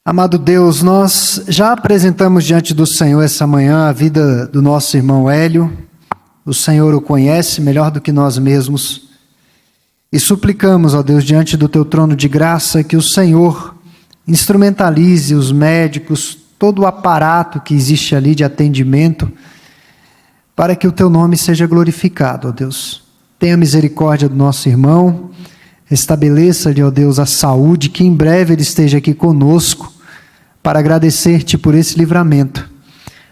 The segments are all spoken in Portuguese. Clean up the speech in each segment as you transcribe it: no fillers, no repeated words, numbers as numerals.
Amado Deus, nós já apresentamos diante do Senhor essa manhã a vida do nosso irmão Hélio. O Senhor o conhece melhor do que nós mesmos. E suplicamos, ó Deus, diante do teu trono de graça, que o Senhor instrumentalize os médicos, todo o aparato que existe ali de atendimento, para que o teu nome seja glorificado, ó Deus. Tenha misericórdia do nosso irmão, restabeleça-lhe, ó Deus, a saúde, que em breve ele esteja aqui conosco, para agradecer-te por esse livramento.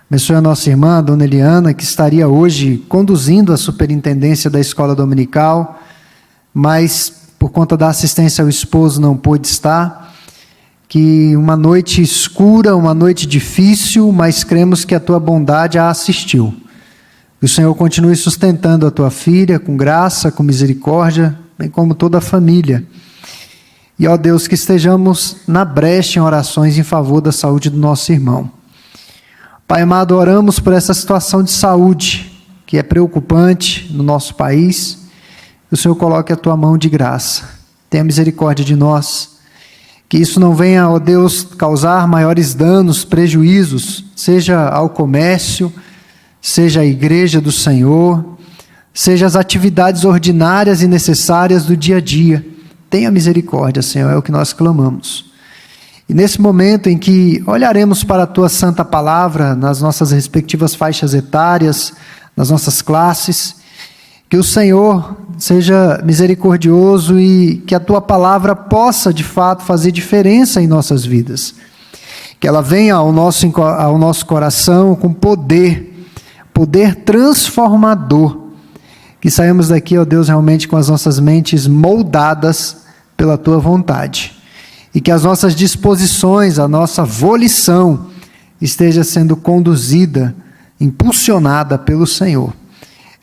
Abençoe a nossa irmã, a dona Eliana, que estaria hoje conduzindo a superintendência da escola dominical, mas por conta da assistência ao esposo não pôde estar. Que uma noite escura, uma noite difícil, mas cremos que a tua bondade a assistiu. Que o Senhor continue sustentando a tua filha com graça, com misericórdia, bem como toda a família. E, ó Deus, que estejamos na brecha em orações em favor da saúde do nosso irmão. Pai amado, oramos por essa situação de saúde, que é preocupante no nosso país. Que o Senhor coloque a tua mão de graça. Tenha misericórdia de nós. Que isso não venha, ó Deus, causar maiores danos, prejuízos, seja ao comércio, seja à igreja do Senhor, seja as atividades ordinárias e necessárias do dia a dia. Tenha misericórdia, Senhor, é o que nós clamamos. E nesse momento em que olharemos para a tua santa palavra, nas nossas respectivas faixas etárias, nas nossas classes, que o Senhor seja misericordioso e que a tua palavra possa, de fato, fazer diferença em nossas vidas. Que ela venha ao nosso coração com poder transformador. Que saímos daqui, ó Deus, realmente com as nossas mentes moldadas pela tua vontade. E que as nossas disposições, a nossa volição esteja sendo conduzida, impulsionada pelo Senhor.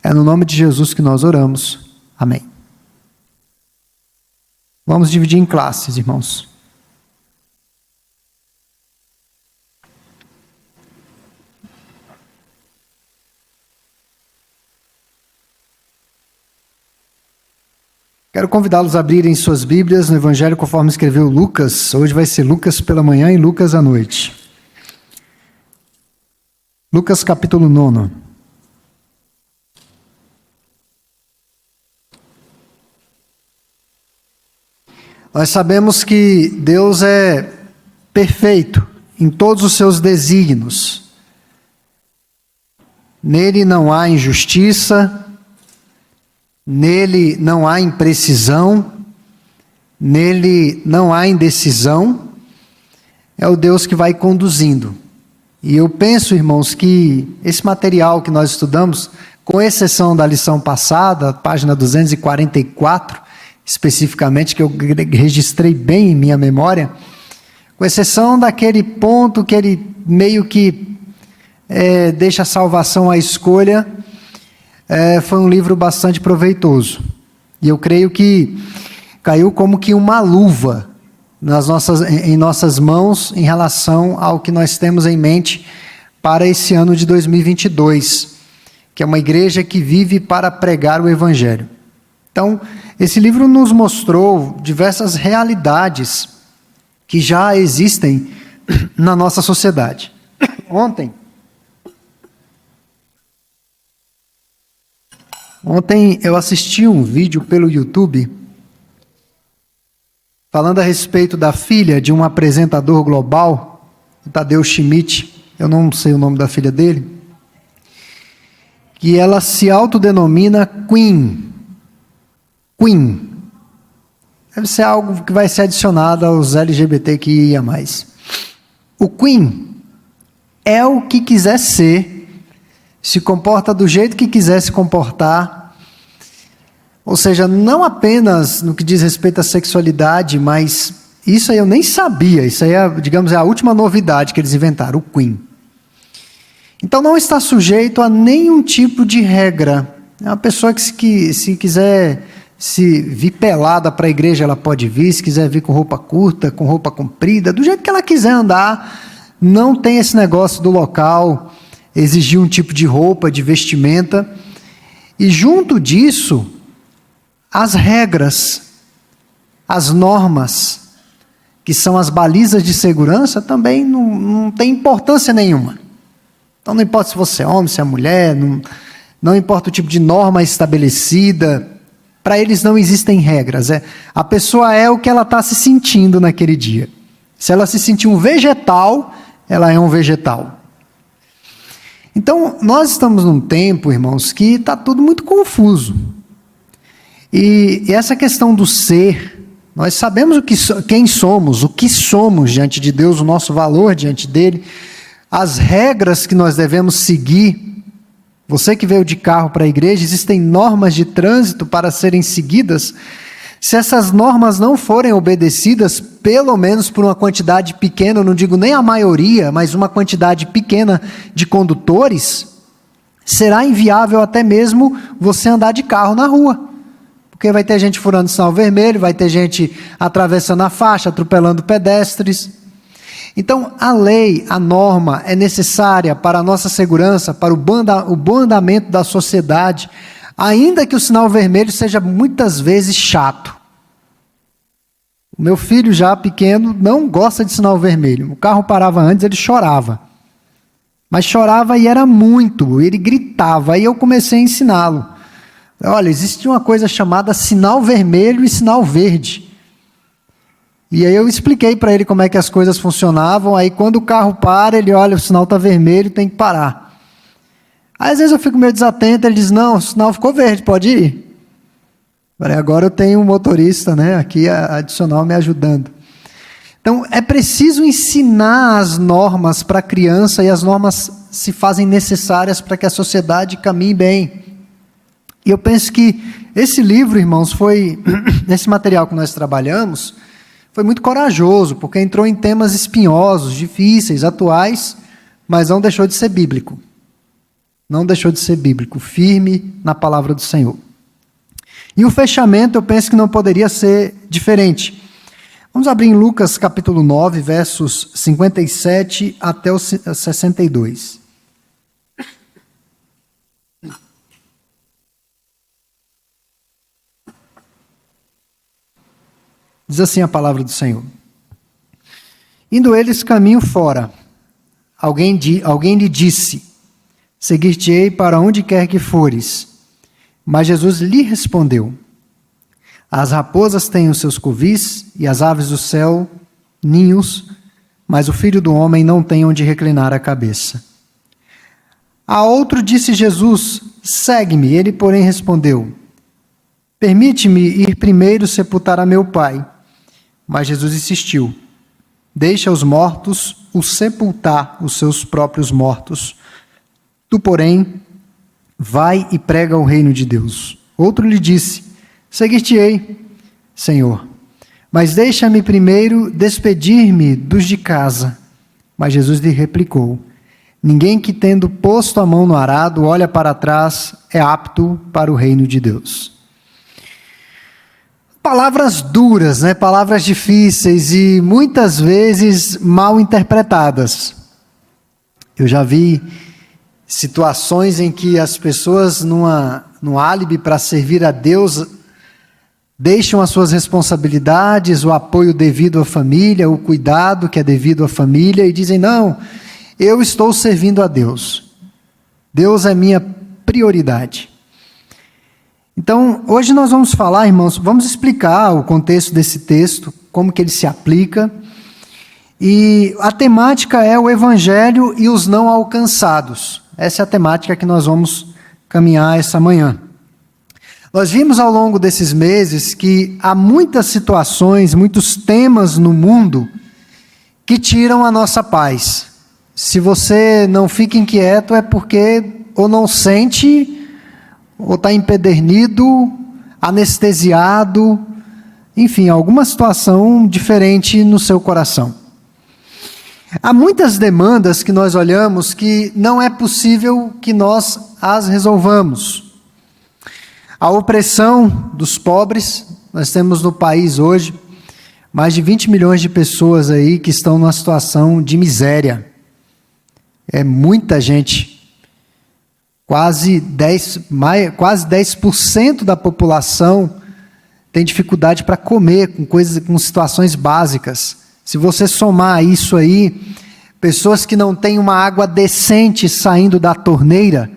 É no nome de Jesus que nós oramos. Amém. Vamos dividir em classes, irmãos. Quero convidá-los a abrirem suas Bíblias no Evangelho conforme escreveu Lucas. Hoje vai ser Lucas pela manhã e Lucas à noite. Lucas capítulo 9. Nós sabemos que Deus é perfeito em todos os seus desígnios. Nele não há injustiça, nele não há imprecisão, nele não há indecisão. É o Deus que vai conduzindo. E eu penso, irmãos, que esse material que nós estudamos, com exceção da lição passada, página 244, especificamente, que eu registrei bem em minha memória, com exceção daquele ponto que ele meio que deixa a salvação à escolha, foi um livro bastante proveitoso. E eu creio que caiu como que uma luva em nossas mãos em relação ao que nós temos em mente para esse ano de 2022, que é uma igreja que vive para pregar o Evangelho. Então, esse livro nos mostrou diversas realidades que já existem na nossa sociedade. Ontem eu assisti um vídeo pelo YouTube falando a respeito da filha de um apresentador global, Tadeu Schmidt, eu não sei o nome da filha dele, que ela se autodenomina Queen. Deve ser algo que vai ser adicionado aos LGBTQIA+. O Queen é o que quiser ser, se comporta do jeito que quiser se comportar, ou seja, não apenas no que diz respeito à sexualidade, mas isso aí eu nem sabia, isso aí é, digamos, é a última novidade que eles inventaram, o Queen. Então não está sujeito a nenhum tipo de regra. É uma pessoa que se quiser se vir pelada para a igreja, ela pode vir, se quiser vir com roupa curta, com roupa comprida, do jeito que ela quiser andar, não tem esse negócio do local, exigir um tipo de roupa, de vestimenta, e junto disso, as regras, as normas, que são as balizas de segurança, também não tem importância nenhuma. Então não importa se você é homem, se é mulher, não importa o tipo de norma estabelecida, para eles não existem regras. A pessoa é o que ela está se sentindo naquele dia. Se ela se sentir um vegetal, ela é um vegetal. Então, nós estamos num tempo, irmãos, que está tudo muito confuso. E essa questão do ser, nós sabemos quem somos, o que somos diante de Deus, o nosso valor diante dele, as regras que nós devemos seguir. Você que veio de carro para a igreja, existem normas de trânsito para serem seguidas. Se essas normas não forem obedecidas, pelo menos por uma quantidade pequena, eu não digo nem a maioria, mas uma quantidade pequena de condutores, será inviável até mesmo você andar de carro na rua. Porque vai ter gente furando sinal vermelho, vai ter gente atravessando a faixa, atropelando pedestres. Então, a lei, a norma é necessária para a nossa segurança, para o bom andamento da sociedade, ainda que o sinal vermelho seja muitas vezes chato. O meu filho, já pequeno, não gosta de sinal vermelho. O carro parava antes, ele chorava. Mas chorava e era muito, ele gritava. Aí eu comecei a ensiná-lo. Olha, existe uma coisa chamada sinal vermelho e sinal verde. E aí eu expliquei para ele como é que as coisas funcionavam. Aí quando o carro para, ele olha, o sinal está vermelho, tem que parar. Aí, às vezes eu fico meio desatento, ele diz, não, o sinal ficou verde, pode ir. Agora eu tenho um motorista, aqui adicional me ajudando. Então, é preciso ensinar as normas para a criança, e as normas se fazem necessárias para que a sociedade caminhe bem. E eu penso que esse livro, irmãos, esse material que nós trabalhamos, foi muito corajoso, porque entrou em temas espinhosos, difíceis, atuais, mas não deixou de ser bíblico. Não deixou de ser bíblico, firme na palavra do Senhor. E o fechamento, eu penso que não poderia ser diferente. Vamos abrir em Lucas capítulo 9, versos 57 até o 62. Diz assim a palavra do Senhor. Indo eles caminho fora, alguém lhe disse, seguir-te-ei para onde quer que fores. Mas Jesus lhe respondeu, as raposas têm os seus covis e as aves do céu ninhos, mas o Filho do Homem não tem onde reclinar a cabeça. A outro disse Jesus, segue-me. Ele, porém, respondeu, permite-me ir primeiro sepultar a meu Pai. Mas Jesus insistiu, deixa os mortos o sepultar os seus próprios mortos. Tu, porém, vai e prega o reino de Deus. Outro lhe disse, seguir-te-ei, Senhor, mas deixa-me primeiro despedir-me dos de casa. Mas Jesus lhe replicou, ninguém que tendo posto a mão no arado olha para trás é apto para o reino de Deus. Palavras duras, palavras difíceis e muitas vezes mal interpretadas. Eu já vi situações em que as pessoas, num álibi para servir a Deus, deixam as suas responsabilidades, o apoio devido à família, o cuidado que é devido à família, e dizem, não, eu estou servindo a Deus. Deus é minha prioridade. Então, hoje nós vamos falar, irmãos, vamos explicar o contexto desse texto, como que ele se aplica, e a temática é o Evangelho e os não alcançados. Essa é a temática que nós vamos caminhar essa manhã. Nós vimos ao longo desses meses que há muitas situações, muitos temas no mundo que tiram a nossa paz. Se você não fica inquieto é porque ou não sente, ou está empedernido, anestesiado, enfim, alguma situação diferente no seu coração. Há muitas demandas que nós olhamos que não é possível que nós as resolvamos. A opressão dos pobres, nós temos no país hoje mais de 20 milhões de pessoas aí que estão numa situação de miséria. É muita gente. Quase 10% da população tem dificuldade para comer com situações básicas. Se você somar isso aí, pessoas que não têm uma água decente saindo da torneira,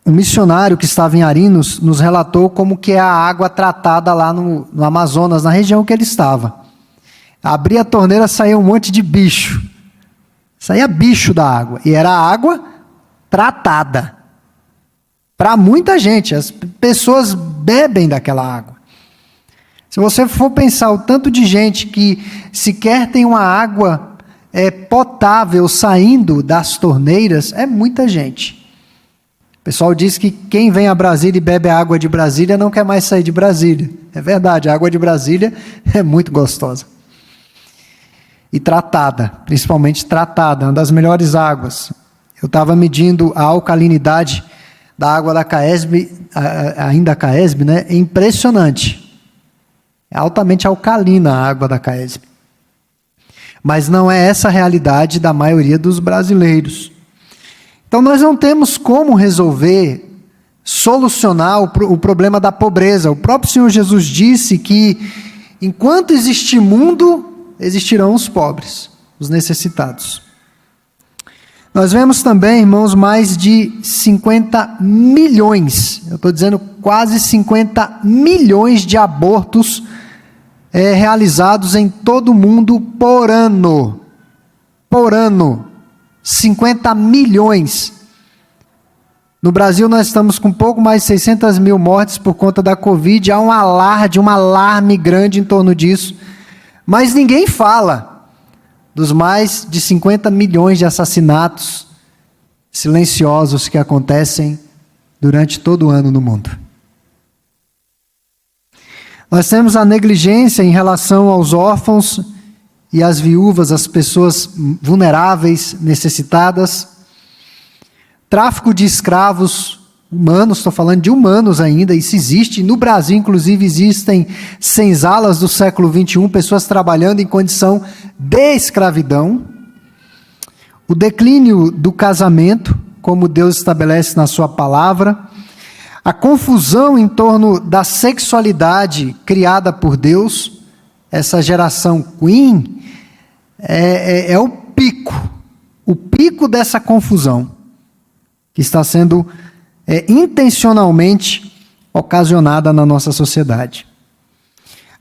um missionário que estava em Arinos nos relatou como que é a água tratada lá no Amazonas, na região que ele estava. Abria a torneira, saía um monte de bicho. Saía bicho da água. E era água tratada. Para muita gente, as pessoas bebem daquela água. Se você for pensar o tanto de gente que sequer tem uma água potável saindo das torneiras, é muita gente. O pessoal diz que quem vem a Brasília e bebe a água de Brasília não quer mais sair de Brasília. É verdade, a água de Brasília é muito gostosa. E tratada, principalmente tratada, uma das melhores águas. Eu estava medindo a alcalinidade da água da Caesb, ainda a Caesb, né? É impressionante. É altamente alcalina a água da Caesb. Mas não é essa a realidade da maioria dos brasileiros. Então nós não temos como resolver, solucionar o problema da pobreza. O próprio Senhor Jesus disse que enquanto existir mundo, existirão os pobres, os necessitados. Nós vemos também, irmãos, mais de 50 milhões, eu estou dizendo quase 50 milhões de abortos realizados em todo o mundo por ano. Por ano. 50 milhões. No Brasil nós estamos com pouco mais de 600 mil mortes por conta da Covid. Há um alarme grande em torno disso. Mas ninguém fala dos mais de 50 milhões de assassinatos silenciosos que acontecem durante todo o ano no mundo. Nós temos a negligência em relação aos órfãos e às viúvas, as pessoas vulneráveis, necessitadas. Tráfico de escravos humanos, estou falando de humanos ainda, isso existe. No Brasil, inclusive, existem senzalas do século XXI, pessoas trabalhando em condição de escravidão. O declínio do casamento, como Deus estabelece na sua palavra. A confusão em torno da sexualidade criada por Deus, essa geração Queen, é o pico dessa confusão, que está sendo intencionalmente ocasionada na nossa sociedade.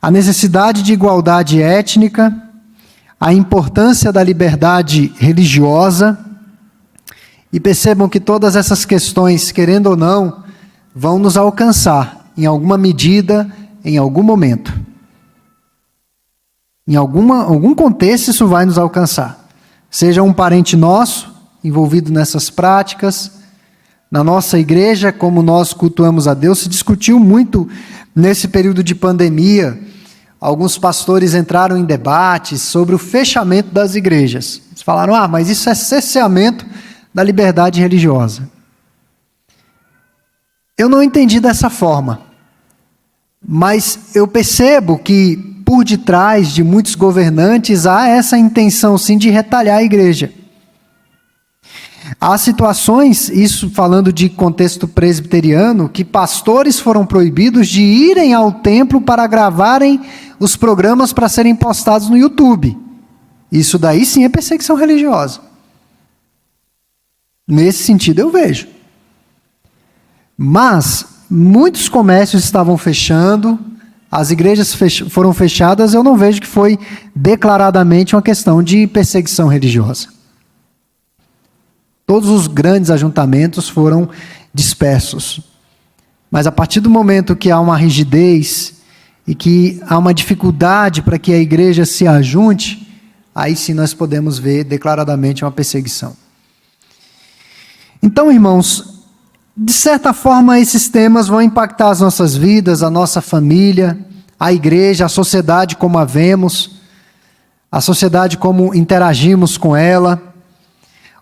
A necessidade de igualdade étnica, a importância da liberdade religiosa, e percebam que todas essas questões, querendo ou não, vão nos alcançar, em alguma medida, em algum momento. Em algum contexto isso vai nos alcançar. Seja um parente nosso, envolvido nessas práticas, na nossa igreja, como nós cultuamos a Deus. Se discutiu muito nesse período de pandemia. Alguns pastores entraram em debates sobre o fechamento das igrejas. Eles falaram, mas isso é cerceamento da liberdade religiosa. Eu não entendi dessa forma, mas eu percebo que por detrás de muitos governantes há essa intenção sim de retalhar a igreja. Há situações, isso falando de contexto presbiteriano, que pastores foram proibidos de irem ao templo para gravarem os programas para serem postados no YouTube. Isso daí sim é perseguição religiosa. Nesse sentido eu vejo. Mas muitos comércios estavam fechando, as igrejas foram fechadas, eu não vejo que foi declaradamente uma questão de perseguição religiosa. Todos os grandes ajuntamentos foram dispersos. Mas a partir do momento que há uma rigidez e que há uma dificuldade para que a igreja se ajunte, aí sim nós podemos ver declaradamente uma perseguição. Então, irmãos, de certa forma, esses temas vão impactar as nossas vidas, a nossa família, a igreja, a sociedade como a vemos, a sociedade como interagimos com ela.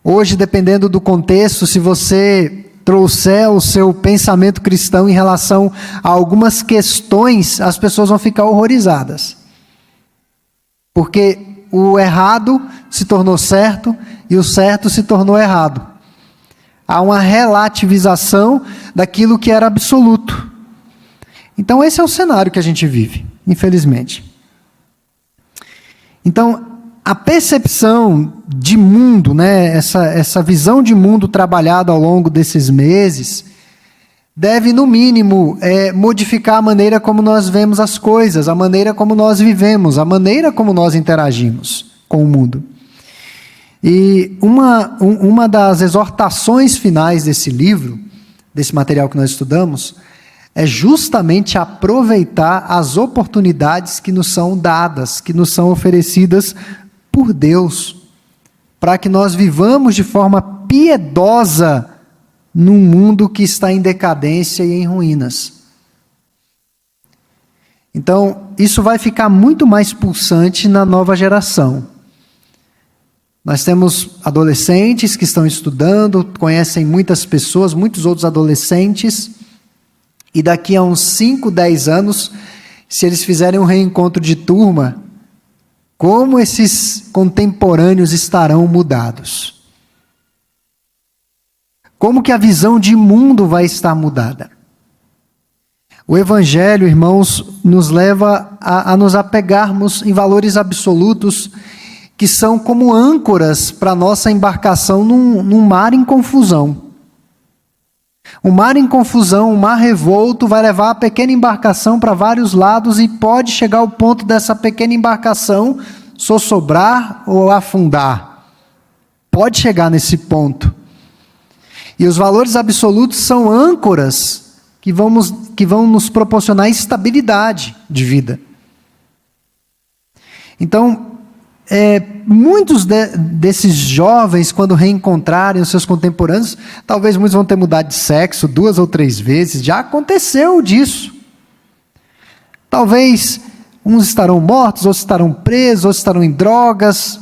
Hoje, dependendo do contexto, se você trouxer o seu pensamento cristão em relação a algumas questões, as pessoas vão ficar horrorizadas. Porque o errado se tornou certo e o certo se tornou errado. Há uma relativização daquilo que era absoluto. Então esse é o cenário que a gente vive, infelizmente. Então, a percepção de mundo, né, essa visão de mundo trabalhada ao longo desses meses, deve, no mínimo, modificar a maneira como nós vemos as coisas, a maneira como nós vivemos, a maneira como nós interagimos com o mundo. E uma das exortações finais desse livro, desse material que nós estudamos, é justamente aproveitar as oportunidades que nos são dadas, que nos são oferecidas por Deus, para que nós vivamos de forma piedosa num mundo que está em decadência e em ruínas. Então, isso vai ficar muito mais pulsante na nova geração. Nós temos adolescentes que estão estudando, conhecem muitas pessoas, muitos outros adolescentes, e daqui a uns 5, 10 anos, se eles fizerem um reencontro de turma, como esses contemporâneos estarão mudados? Como que a visão de mundo vai estar mudada? O Evangelho, irmãos, nos leva a nos apegarmos em valores absolutos que são como âncoras para a nossa embarcação num mar em confusão. Um mar em confusão, um mar revolto, vai levar a pequena embarcação para vários lados e pode chegar ao ponto dessa pequena embarcação sossobrar ou afundar. Pode chegar nesse ponto. E os valores absolutos são âncoras que vão nos proporcionar estabilidade de vida. Então, muitos desses jovens, quando reencontrarem os seus contemporâneos, talvez muitos vão ter mudado de sexo 2 ou 3 vezes, já aconteceu disso. Talvez uns estarão mortos, outros estarão presos, outros estarão em drogas.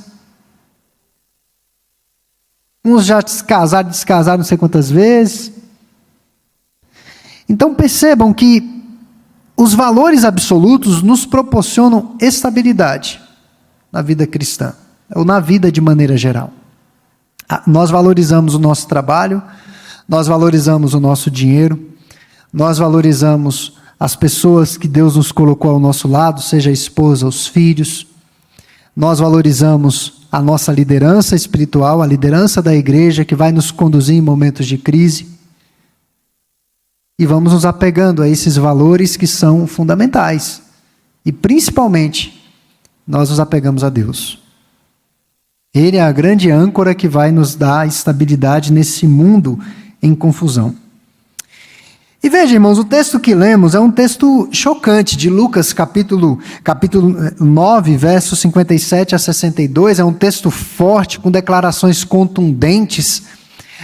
Uns já descasaram não sei quantas vezes. Então percebam que os valores absolutos nos proporcionam estabilidade na vida cristã, ou na vida de maneira geral. Nós valorizamos o nosso trabalho, nós valorizamos o nosso dinheiro, nós valorizamos as pessoas que Deus nos colocou ao nosso lado, seja a esposa, os filhos, nós valorizamos a nossa liderança espiritual, a liderança da igreja que vai nos conduzir em momentos de crise, e vamos nos apegando a esses valores que são fundamentais, e principalmente, nós nos apegamos a Deus. Ele é a grande âncora que vai nos dar estabilidade nesse mundo em confusão. E veja, irmãos, o texto que lemos é um texto chocante, de Lucas, capítulo 9, versos 57 a 62, é um texto forte, com declarações contundentes,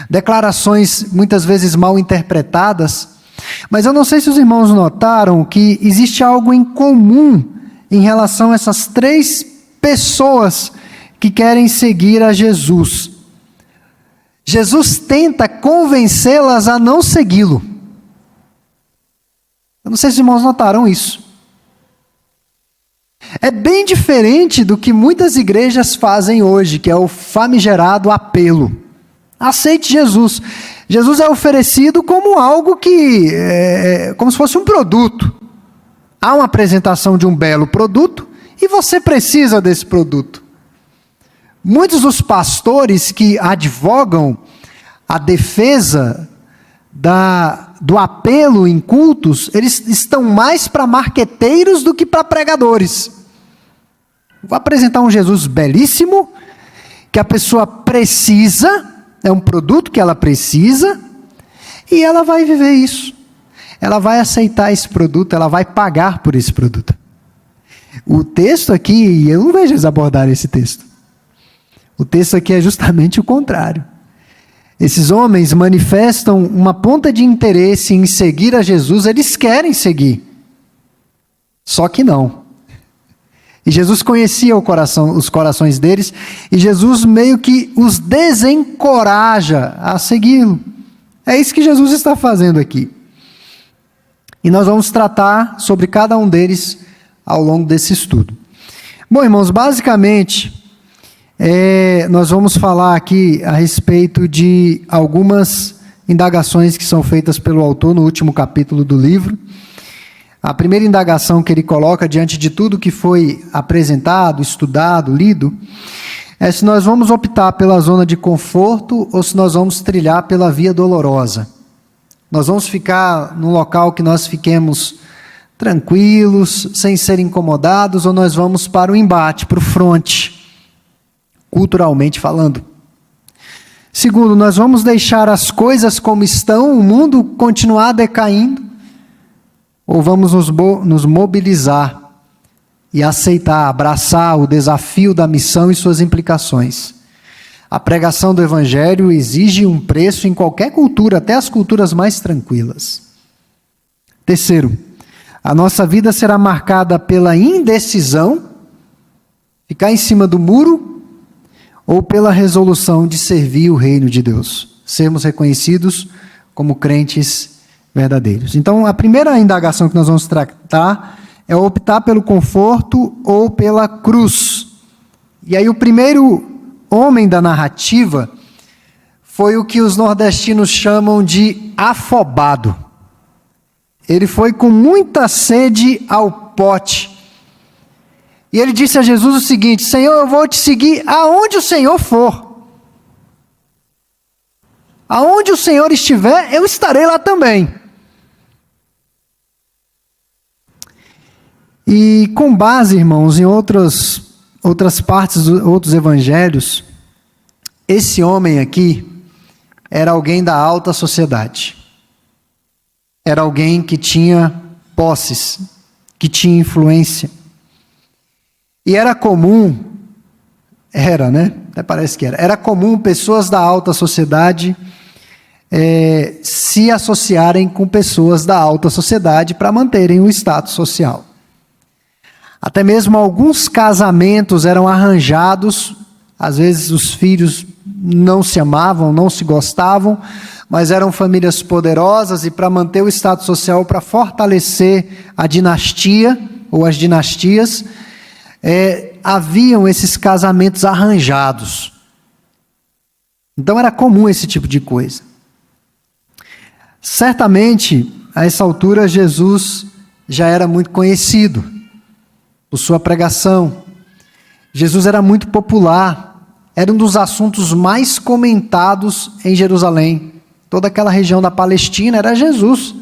declarações muitas vezes mal interpretadas, mas eu não sei se os irmãos notaram que existe algo em comum em relação a essas 3 pessoas que querem seguir a Jesus. Jesus tenta convencê-las a não segui-lo. Eu não sei se os irmãos notaram isso. É bem diferente do que muitas igrejas fazem hoje, que é o famigerado apelo. Aceite Jesus. Jesus é oferecido como algo que como se fosse um produto. Há uma apresentação de um belo produto e você precisa desse produto. Muitos dos pastores que advogam a defesa do apelo em cultos, eles estão mais para marqueteiros do que para pregadores. Vou apresentar um Jesus belíssimo, que a pessoa precisa, é um produto que ela precisa, e ela vai viver isso. Ela vai aceitar esse produto, ela vai pagar por esse produto. O texto aqui, eu não vejo eles abordarem esse texto. O texto aqui é justamente o contrário. Esses homens manifestam uma ponta de interesse em seguir a Jesus, eles querem seguir. Só que não. E Jesus conhecia os corações deles, e Jesus meio que os desencoraja a segui-lo. É isso que Jesus está fazendo aqui. E nós vamos tratar sobre cada um deles ao longo desse estudo. Bom, irmãos, basicamente, nós vamos falar aqui a respeito de algumas indagações que são feitas pelo autor no último capítulo do livro. A primeira indagação que ele coloca diante de tudo que foi apresentado, estudado, lido, é se nós vamos optar pela zona de conforto ou se nós vamos trilhar pela via dolorosa. Nós vamos ficar num local que nós fiquemos tranquilos, sem ser incomodados, ou nós vamos para o embate, para o fronte, culturalmente falando. Segundo, nós vamos deixar as coisas como estão, o mundo continuar decaindo, ou vamos nos mobilizar e aceitar, abraçar o desafio da missão e suas implicações. A pregação do Evangelho exige um preço em qualquer cultura, até as culturas mais tranquilas. Terceiro, a nossa vida será marcada pela indecisão, ficar em cima do muro, ou pela resolução de servir o reino de Deus, sermos reconhecidos como crentes verdadeiros. Então, a primeira indagação que nós vamos tratar é optar pelo conforto ou pela cruz. E aí o primeiro homem da narrativa foi o que os nordestinos chamam de afobado. Ele foi com muita sede ao pote. E ele disse a Jesus o seguinte: Senhor, eu vou te seguir aonde o Senhor for. Aonde o Senhor estiver, eu estarei lá também. E com base, irmãos, em outras partes, outros evangelhos, esse homem aqui era alguém da alta sociedade. Era alguém que tinha posses, que tinha influência. E era comum, até parece que era comum pessoas da alta sociedade se associarem com pessoas da alta sociedade para manterem o status social. Até mesmo alguns casamentos eram arranjados, às vezes os filhos não se amavam, não se gostavam, mas eram famílias poderosas e para manter o status social, para fortalecer a dinastia ou as dinastias, haviam esses casamentos arranjados. Então era comum esse tipo de coisa. Certamente, a essa altura, Jesus já era muito conhecido por sua pregação. Jesus era muito popular, era um dos assuntos mais comentados em Jerusalém. Toda aquela região da Palestina era Jesus.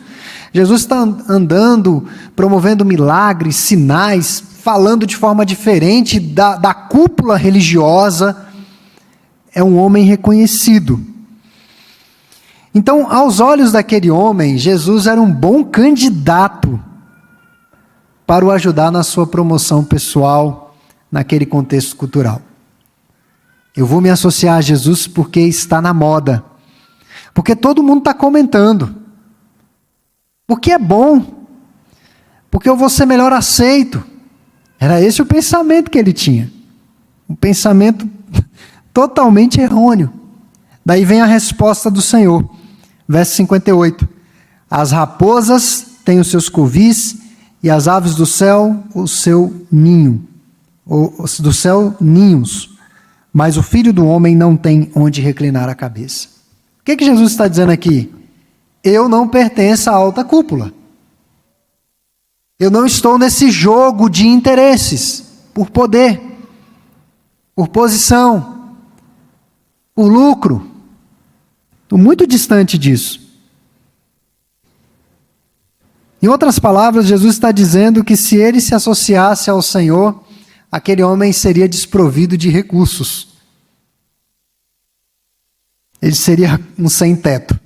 Jesus está andando, promovendo milagres, sinais, falando de forma diferente da cúpula religiosa. É um homem reconhecido. Então, aos olhos daquele homem, Jesus era um bom candidato para o ajudar na sua promoção pessoal, naquele contexto cultural. Eu vou me associar a Jesus porque está na moda, porque todo mundo está comentando, porque é bom, porque eu vou ser melhor aceito. Era esse o pensamento que ele tinha, um pensamento totalmente errôneo. Daí vem a resposta do Senhor, verso 58. As raposas têm os seus covis, e as aves do céu, o seu ninho, do céu, ninhos, mas o Filho do Homem não tem onde reclinar a cabeça. O que Jesus está dizendo aqui? Eu não pertenço à alta cúpula. Eu não estou nesse jogo de interesses, por poder, por posição, por lucro. Estou muito distante disso. Em outras palavras, Jesus está dizendo que se ele se associasse ao Senhor, aquele homem seria desprovido de recursos. Ele seria um sem-teto.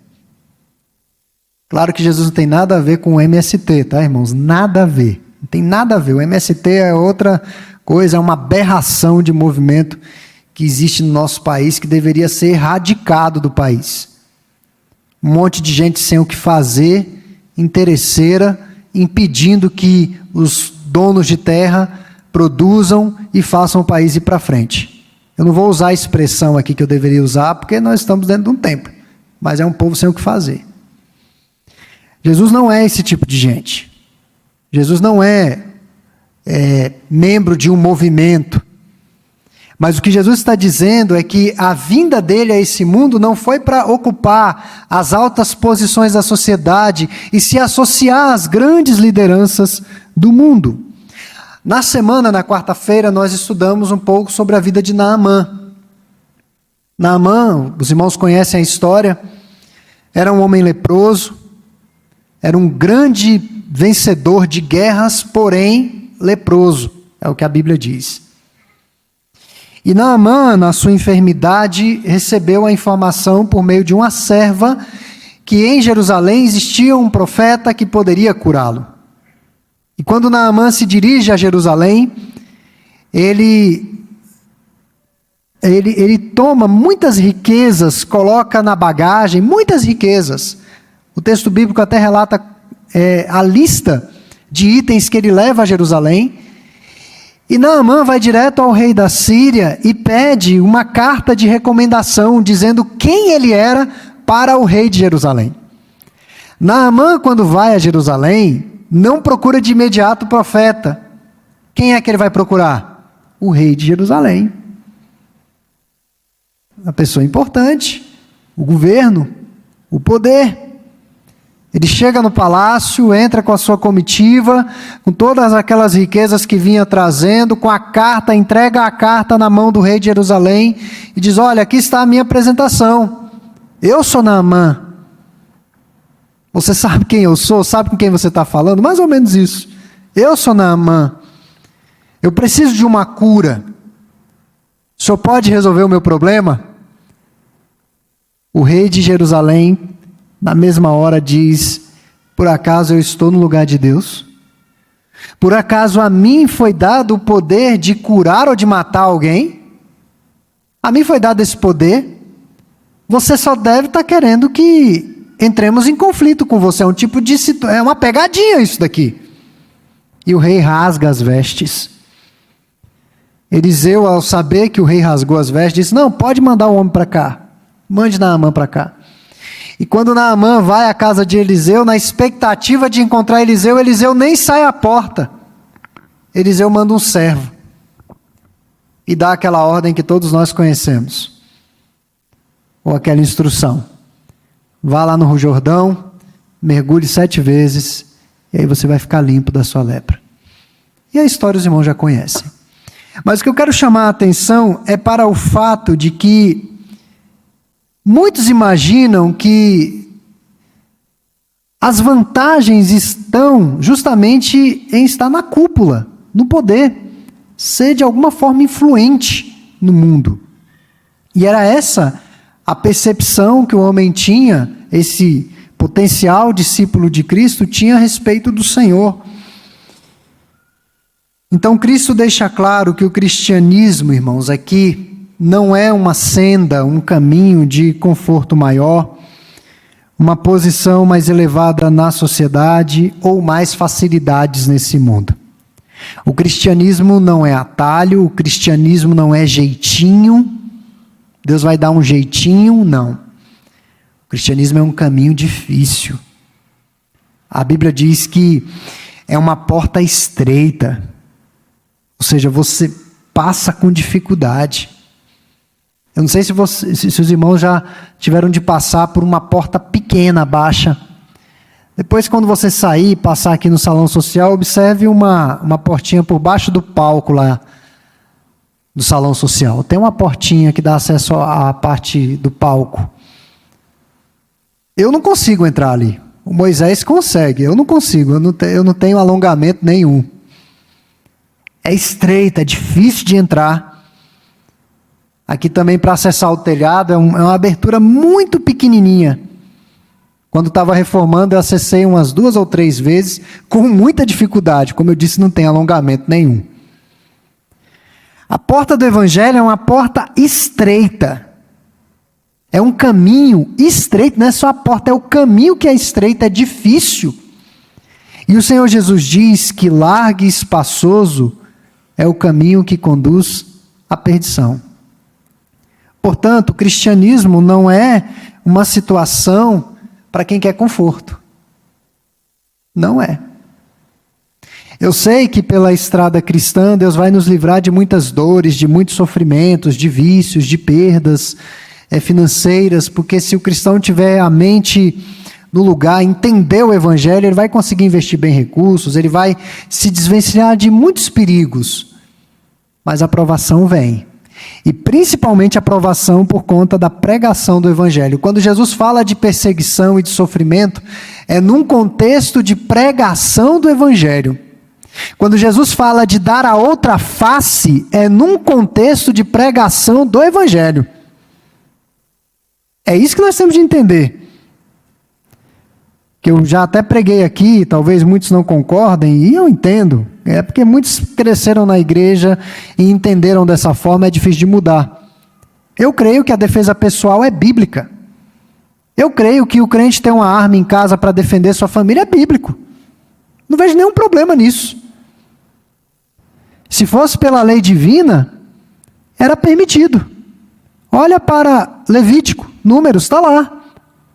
Claro que Jesus não tem nada a ver com o MST, tá, irmãos? Nada a ver. Não tem nada a ver. O MST é outra coisa, é uma aberração de movimento que existe no nosso país, que deveria ser erradicado do país. Um monte de gente sem o que fazer, interesseira, impedindo que os donos de terra produzam e façam o país ir para frente. Eu não vou usar a expressão aqui que eu deveria usar, porque nós estamos dentro de um templo, mas é um povo sem o que fazer. Jesus não é esse tipo de gente. Jesus não é membro de um movimento, Mas o que Jesus está dizendo é que a vinda dele a esse mundo não foi para ocupar as altas posições da sociedade e se associar às grandes lideranças do mundo. Na semana, na quarta-feira, nós estudamos um pouco sobre a vida de Naamã. Naamã, os irmãos conhecem a história, era um homem leproso, era um grande vencedor de guerras, porém leproso, é o que a Bíblia diz. E Naamã, na sua enfermidade, recebeu a informação por meio de uma serva que em Jerusalém existia um profeta que poderia curá-lo. E quando Naamã se dirige a Jerusalém, ele toma muitas riquezas, coloca na bagagem muitas riquezas. O texto bíblico até relata a lista de itens que ele leva a Jerusalém. E Naamã vai direto ao rei da Síria e pede uma carta de recomendação, dizendo quem ele era para o rei de Jerusalém. Naamã, quando vai a Jerusalém, não procura de imediato o profeta. Quem é que ele vai procurar? O rei de Jerusalém. A pessoa importante, o governo, o poder. Ele chega no palácio, entra com a sua comitiva, com todas aquelas riquezas que vinha trazendo, com a carta, entrega a carta na mão do rei de Jerusalém e diz: olha, aqui está a minha apresentação. Eu sou Naamã. Você sabe quem eu sou? Sabe com quem você está falando? Mais ou menos isso. Eu sou Naamã. Eu preciso de uma cura. O senhor pode resolver o meu problema? O rei de Jerusalém, na mesma hora, diz: por acaso eu estou no lugar de Deus? Por acaso a mim foi dado o poder de curar ou de matar alguém? A mim foi dado esse poder? Você só deve estar querendo que entremos em conflito com você. É um tipo de é uma pegadinha isso daqui. E o rei rasga as vestes. Eliseu, ao saber que o rei rasgou as vestes, disse: não, pode mandar o homem para cá. Mande Naamã para cá. E quando Naamã vai à casa de Eliseu, na expectativa de encontrar Eliseu, Eliseu nem sai à porta. Eliseu manda um servo e dá aquela ordem que todos nós conhecemos, ou aquela instrução: vá lá no Jordão, mergulhe 7 vezes, e aí você vai ficar limpo da sua lepra. E a história os irmãos já conhecem. Mas o que eu quero chamar a atenção é para o fato de que muitos imaginam que as vantagens estão justamente em estar na cúpula, no poder, ser de alguma forma influente no mundo. E era essa a percepção que o homem tinha, esse potencial discípulo de Cristo tinha a respeito do Senhor. Então Cristo deixa claro que o cristianismo, irmãos, aqui não é uma senda, um caminho de conforto maior, uma posição mais elevada na sociedade ou mais facilidades nesse mundo. O cristianismo não é atalho, o cristianismo não é jeitinho, Deus vai dar um jeitinho, não. O cristianismo é um caminho difícil. A Bíblia diz que é uma porta estreita, ou seja, você passa com dificuldade. Eu não sei se os irmãos já tiveram de passar por uma porta pequena, baixa. Depois, quando você sair e passar aqui no salão social, observe uma portinha por baixo do palco lá do salão social. Tem uma portinha que dá acesso à parte do palco. Eu não consigo entrar ali. O Moisés consegue, eu não consigo, eu não tenho alongamento nenhum. É estreita, é difícil de entrar. Aqui também, para acessar o telhado, é uma abertura muito pequenininha. Quando estava reformando, eu acessei umas 2 ou 3 vezes, com muita dificuldade. Como eu disse, não tem alongamento nenhum. A porta do Evangelho é uma porta estreita. É um caminho estreito, não é só a porta, é o caminho que é estreito, é difícil. E o Senhor Jesus diz que largo e espaçoso é o caminho que conduz à perdição. Portanto, o cristianismo não é uma situação para quem quer conforto. Não é. Eu sei que pela estrada cristã, Deus vai nos livrar de muitas dores, de muitos sofrimentos, de vícios, de perdas financeiras, porque se o cristão tiver a mente no lugar, entender o Evangelho, ele vai conseguir investir bem recursos, ele vai se desvencilhar de muitos perigos. Mas a provação vem. E principalmente a provação por conta da pregação do Evangelho. Quando Jesus fala de perseguição e de sofrimento, é num contexto de pregação do Evangelho. Quando Jesus fala de dar a outra face, é num contexto de pregação do Evangelho. É isso que nós temos de entender. Que eu já até preguei aqui, talvez muitos não concordem, e eu entendo. É porque muitos cresceram na igreja e entenderam dessa forma, é difícil de mudar. Eu creio que a defesa pessoal é bíblica. Eu creio que o crente ter uma arma em casa para defender sua família é bíblico. Não vejo nenhum problema nisso. Se fosse pela lei divina, era permitido. Olha para Levítico, Números, está lá.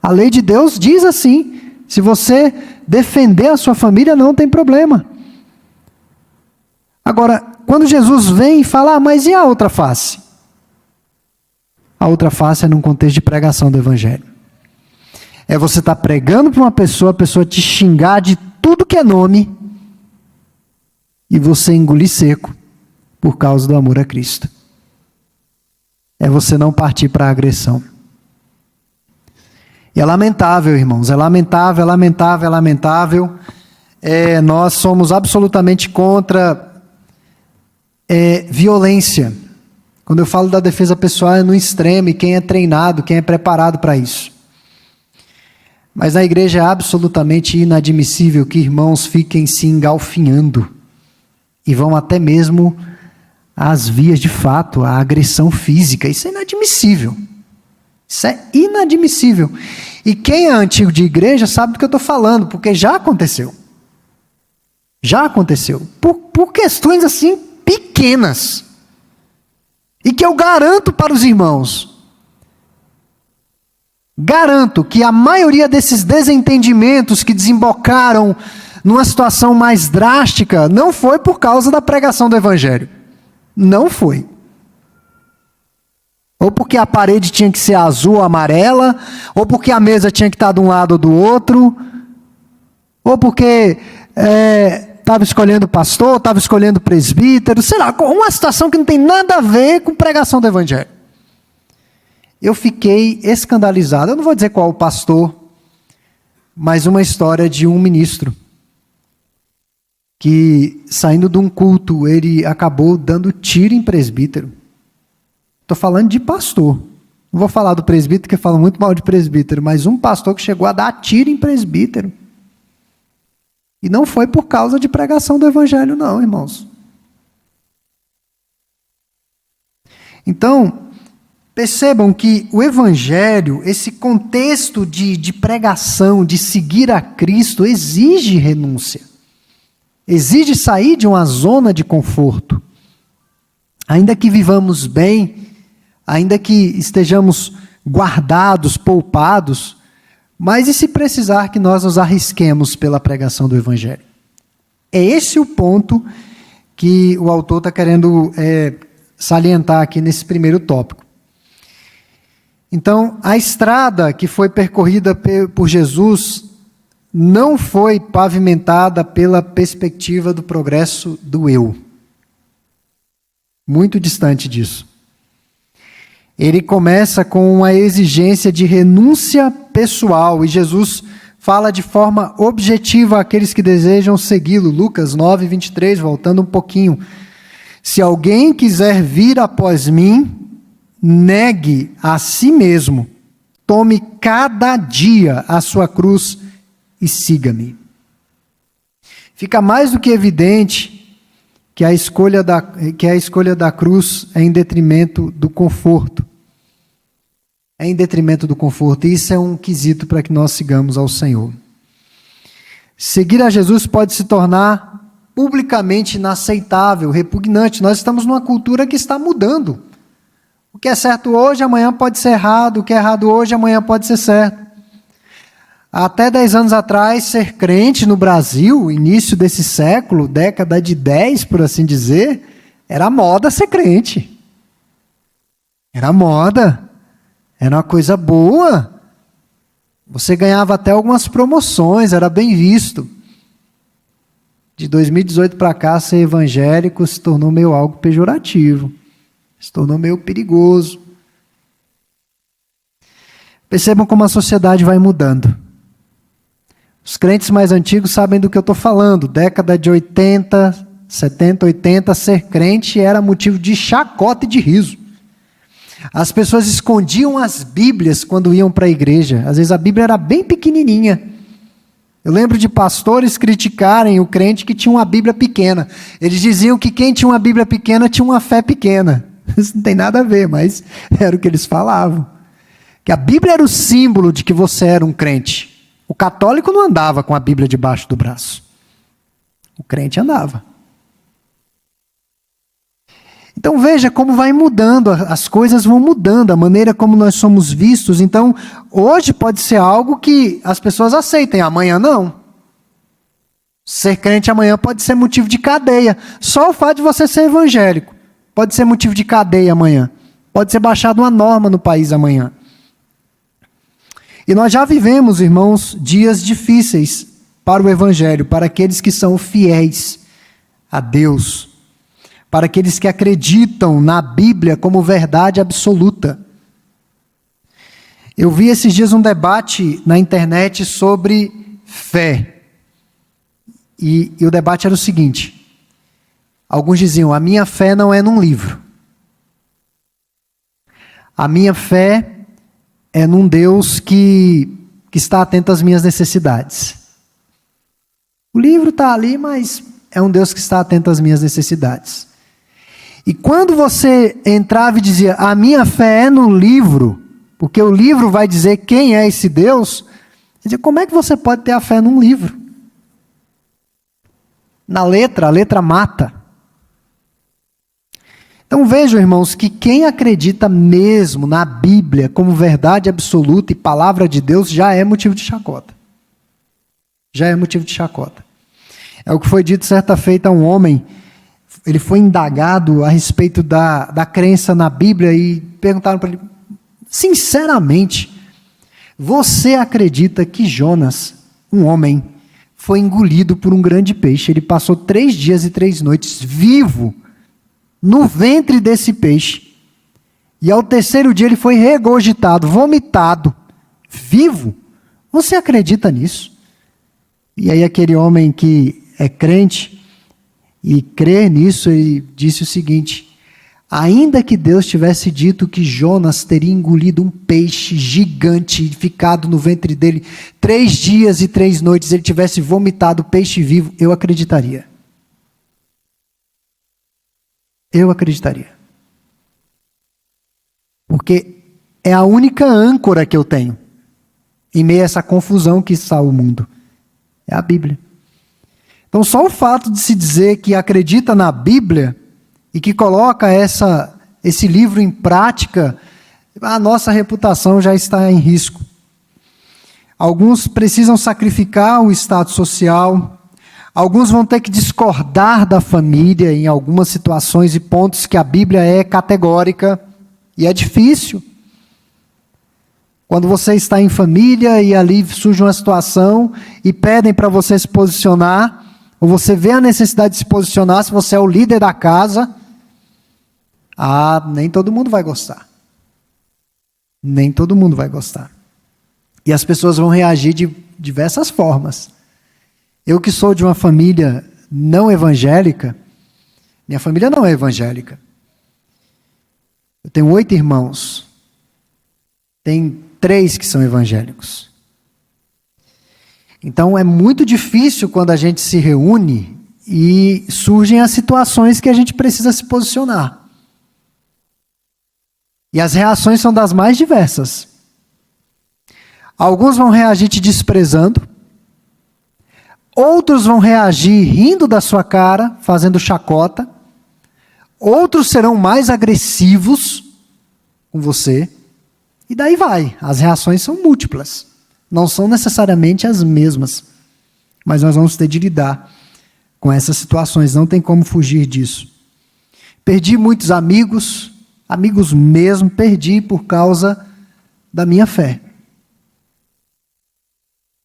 A lei de Deus diz assim: se você defender a sua família, não tem problema. Agora, quando Jesus vem e fala, mas e a outra face? A outra face é num contexto de pregação do Evangelho. É você estar pregando para uma pessoa, a pessoa te xingar de tudo que é nome, e você engolir seco por causa do amor a Cristo. É você não partir para a agressão. E é lamentável, irmãos, é lamentável, é lamentável, é lamentável. Nós somos absolutamente contra violência. Quando eu falo da defesa pessoal é no extremo, e quem é treinado, quem é preparado para isso. Mas na igreja é absolutamente inadmissível que irmãos fiquem se engalfinhando e vão até mesmo às vias de fato, à agressão física. Isso é inadmissível. Isso é inadmissível. E quem é antigo de igreja sabe do que eu estou falando, porque já aconteceu. Já aconteceu. Por questões assim pequenas. E que eu garanto para os irmãos. Garanto que a maioria desses desentendimentos que desembocaram numa situação mais drástica não foi por causa da pregação do Evangelho. Não foi. Ou porque a parede tinha que ser azul ou amarela, ou porque a mesa tinha que estar de um lado ou do outro, ou porque estava escolhendo pastor, estava escolhendo presbítero, sei lá, uma situação que não tem nada a ver com pregação do Evangelho. Eu fiquei escandalizado, eu não vou dizer qual o pastor, mas uma história de um ministro, que saindo de um culto, ele acabou dando tiro em presbítero. Estou falando de pastor. Não vou falar do presbítero, porque falo muito mal de presbítero, mas um pastor que chegou a dar tiro em presbítero. E não foi por causa de pregação do Evangelho, não, irmãos. Então, percebam que o Evangelho, esse contexto de pregação, de seguir a Cristo, exige renúncia. Exige sair de uma zona de conforto. Ainda que vivamos bem, ainda que estejamos guardados, poupados, mas e se precisar que nós nos arrisquemos pela pregação do Evangelho? É esse o ponto que o autor está querendo salientar aqui nesse primeiro tópico. Então, a estrada que foi percorrida por Jesus não foi pavimentada pela perspectiva do progresso do eu. Muito distante disso. Ele começa com uma exigência de renúncia pessoal, e Jesus fala de forma objetiva àqueles que desejam segui-lo. Lucas 9, 23, voltando um pouquinho. Se alguém quiser vir após mim, negue a si mesmo, tome cada dia a sua cruz e siga-me. Fica mais do que evidente que a escolha da cruz é em detrimento do conforto. É em detrimento do conforto. E isso é um quesito para que nós sigamos ao Senhor. Seguir a Jesus pode se tornar publicamente inaceitável, repugnante. Nós estamos numa cultura que está mudando. O que é certo hoje, amanhã pode ser errado. O que é errado hoje, amanhã pode ser certo. Até 10 anos atrás, ser crente no Brasil, início desse século, década de 10, por assim dizer, era moda ser crente. Era moda. Era uma coisa boa. Você ganhava até algumas promoções, era bem visto. De 2018 para cá, ser evangélico se tornou meio algo pejorativo. Se tornou meio perigoso. Percebam como a sociedade vai mudando. Os crentes mais antigos sabem do que eu estou falando. Década de 80, 70, 80, ser crente era motivo de chacota e de riso. As pessoas escondiam as Bíblias quando iam para a igreja. Às vezes a Bíblia era bem pequenininha. Eu lembro de pastores criticarem o crente que tinha uma Bíblia pequena. Eles diziam que quem tinha uma Bíblia pequena tinha uma fé pequena. Isso não tem nada a ver, mas era o que eles falavam. Que a Bíblia era o símbolo de que você era um crente. O católico não andava com a Bíblia debaixo do braço. O crente andava. Então veja como vai mudando, as coisas vão mudando, a maneira como nós somos vistos. Então, hoje pode ser algo que as pessoas aceitem, amanhã não. Ser crente amanhã pode ser motivo de cadeia. Só o fato de você ser evangélico pode ser motivo de cadeia amanhã. Pode ser baixada uma norma no país amanhã. E nós já vivemos, irmãos, dias difíceis para o evangelho, para aqueles que são fiéis a Deus, para aqueles que acreditam na Bíblia como verdade absoluta. Eu vi esses dias um debate na internet sobre fé. E o debate era o seguinte: alguns diziam, a minha fé não é num livro. A minha fé é num Deus que está atento às minhas necessidades. O livro está ali, mas é um Deus que está atento às minhas necessidades. E quando você entrava e dizia, a minha fé é no livro, porque o livro vai dizer quem é esse Deus, você dizia, como é que você pode ter a fé num livro? Na letra, a letra mata. Então vejam, irmãos, que quem acredita mesmo na Bíblia como verdade absoluta e palavra de Deus já é motivo de chacota. Já é motivo de chacota. É o que foi dito certa feita a um homem. Ele foi indagado a respeito da crença na Bíblia e perguntaram para ele, sinceramente, você acredita que Jonas, um homem, foi engolido por um grande peixe? Ele passou 3 dias e 3 noites vivo no ventre desse peixe. E ao 3º dia ele foi regurgitado, vomitado, vivo. Você acredita nisso? E aí aquele homem que é crente e crê nisso, ele disse o seguinte, ainda que Deus tivesse dito que Jonas teria engolido um peixe gigante e ficado no ventre dele 3 dias e 3 noites, ele tivesse vomitado peixe vivo, eu acreditaria. Eu acreditaria. Porque é a única âncora que eu tenho em meio a essa confusão que está o mundo. É a Bíblia. Então só o fato de se dizer que acredita na Bíblia e que coloca esse livro em prática, a nossa reputação já está em risco. Alguns precisam sacrificar o status social. Alguns vão ter que discordar da família em algumas situações e pontos que a Bíblia é categórica. E é difícil. Quando você está em família e ali surge uma situação e pedem para você se posicionar, ou você vê a necessidade de se posicionar, se você é o líder da casa, nem todo mundo vai gostar. Nem todo mundo vai gostar. E as pessoas vão reagir de diversas formas. Eu que sou de uma família não evangélica, minha família não é evangélica. Eu tenho 8 irmãos. Tem 3 que são evangélicos. Então é muito difícil quando a gente se reúne e surgem as situações que a gente precisa se posicionar. E as reações são das mais diversas. Alguns vão reagir te desprezando. Outros vão reagir rindo da sua cara, fazendo chacota. Outros serão mais agressivos com você. E daí vai. As reações são múltiplas. Não são necessariamente as mesmas, mas nós vamos ter de lidar com essas situações, não tem como fugir disso. Perdi muitos amigos, amigos mesmo, perdi por causa da minha fé.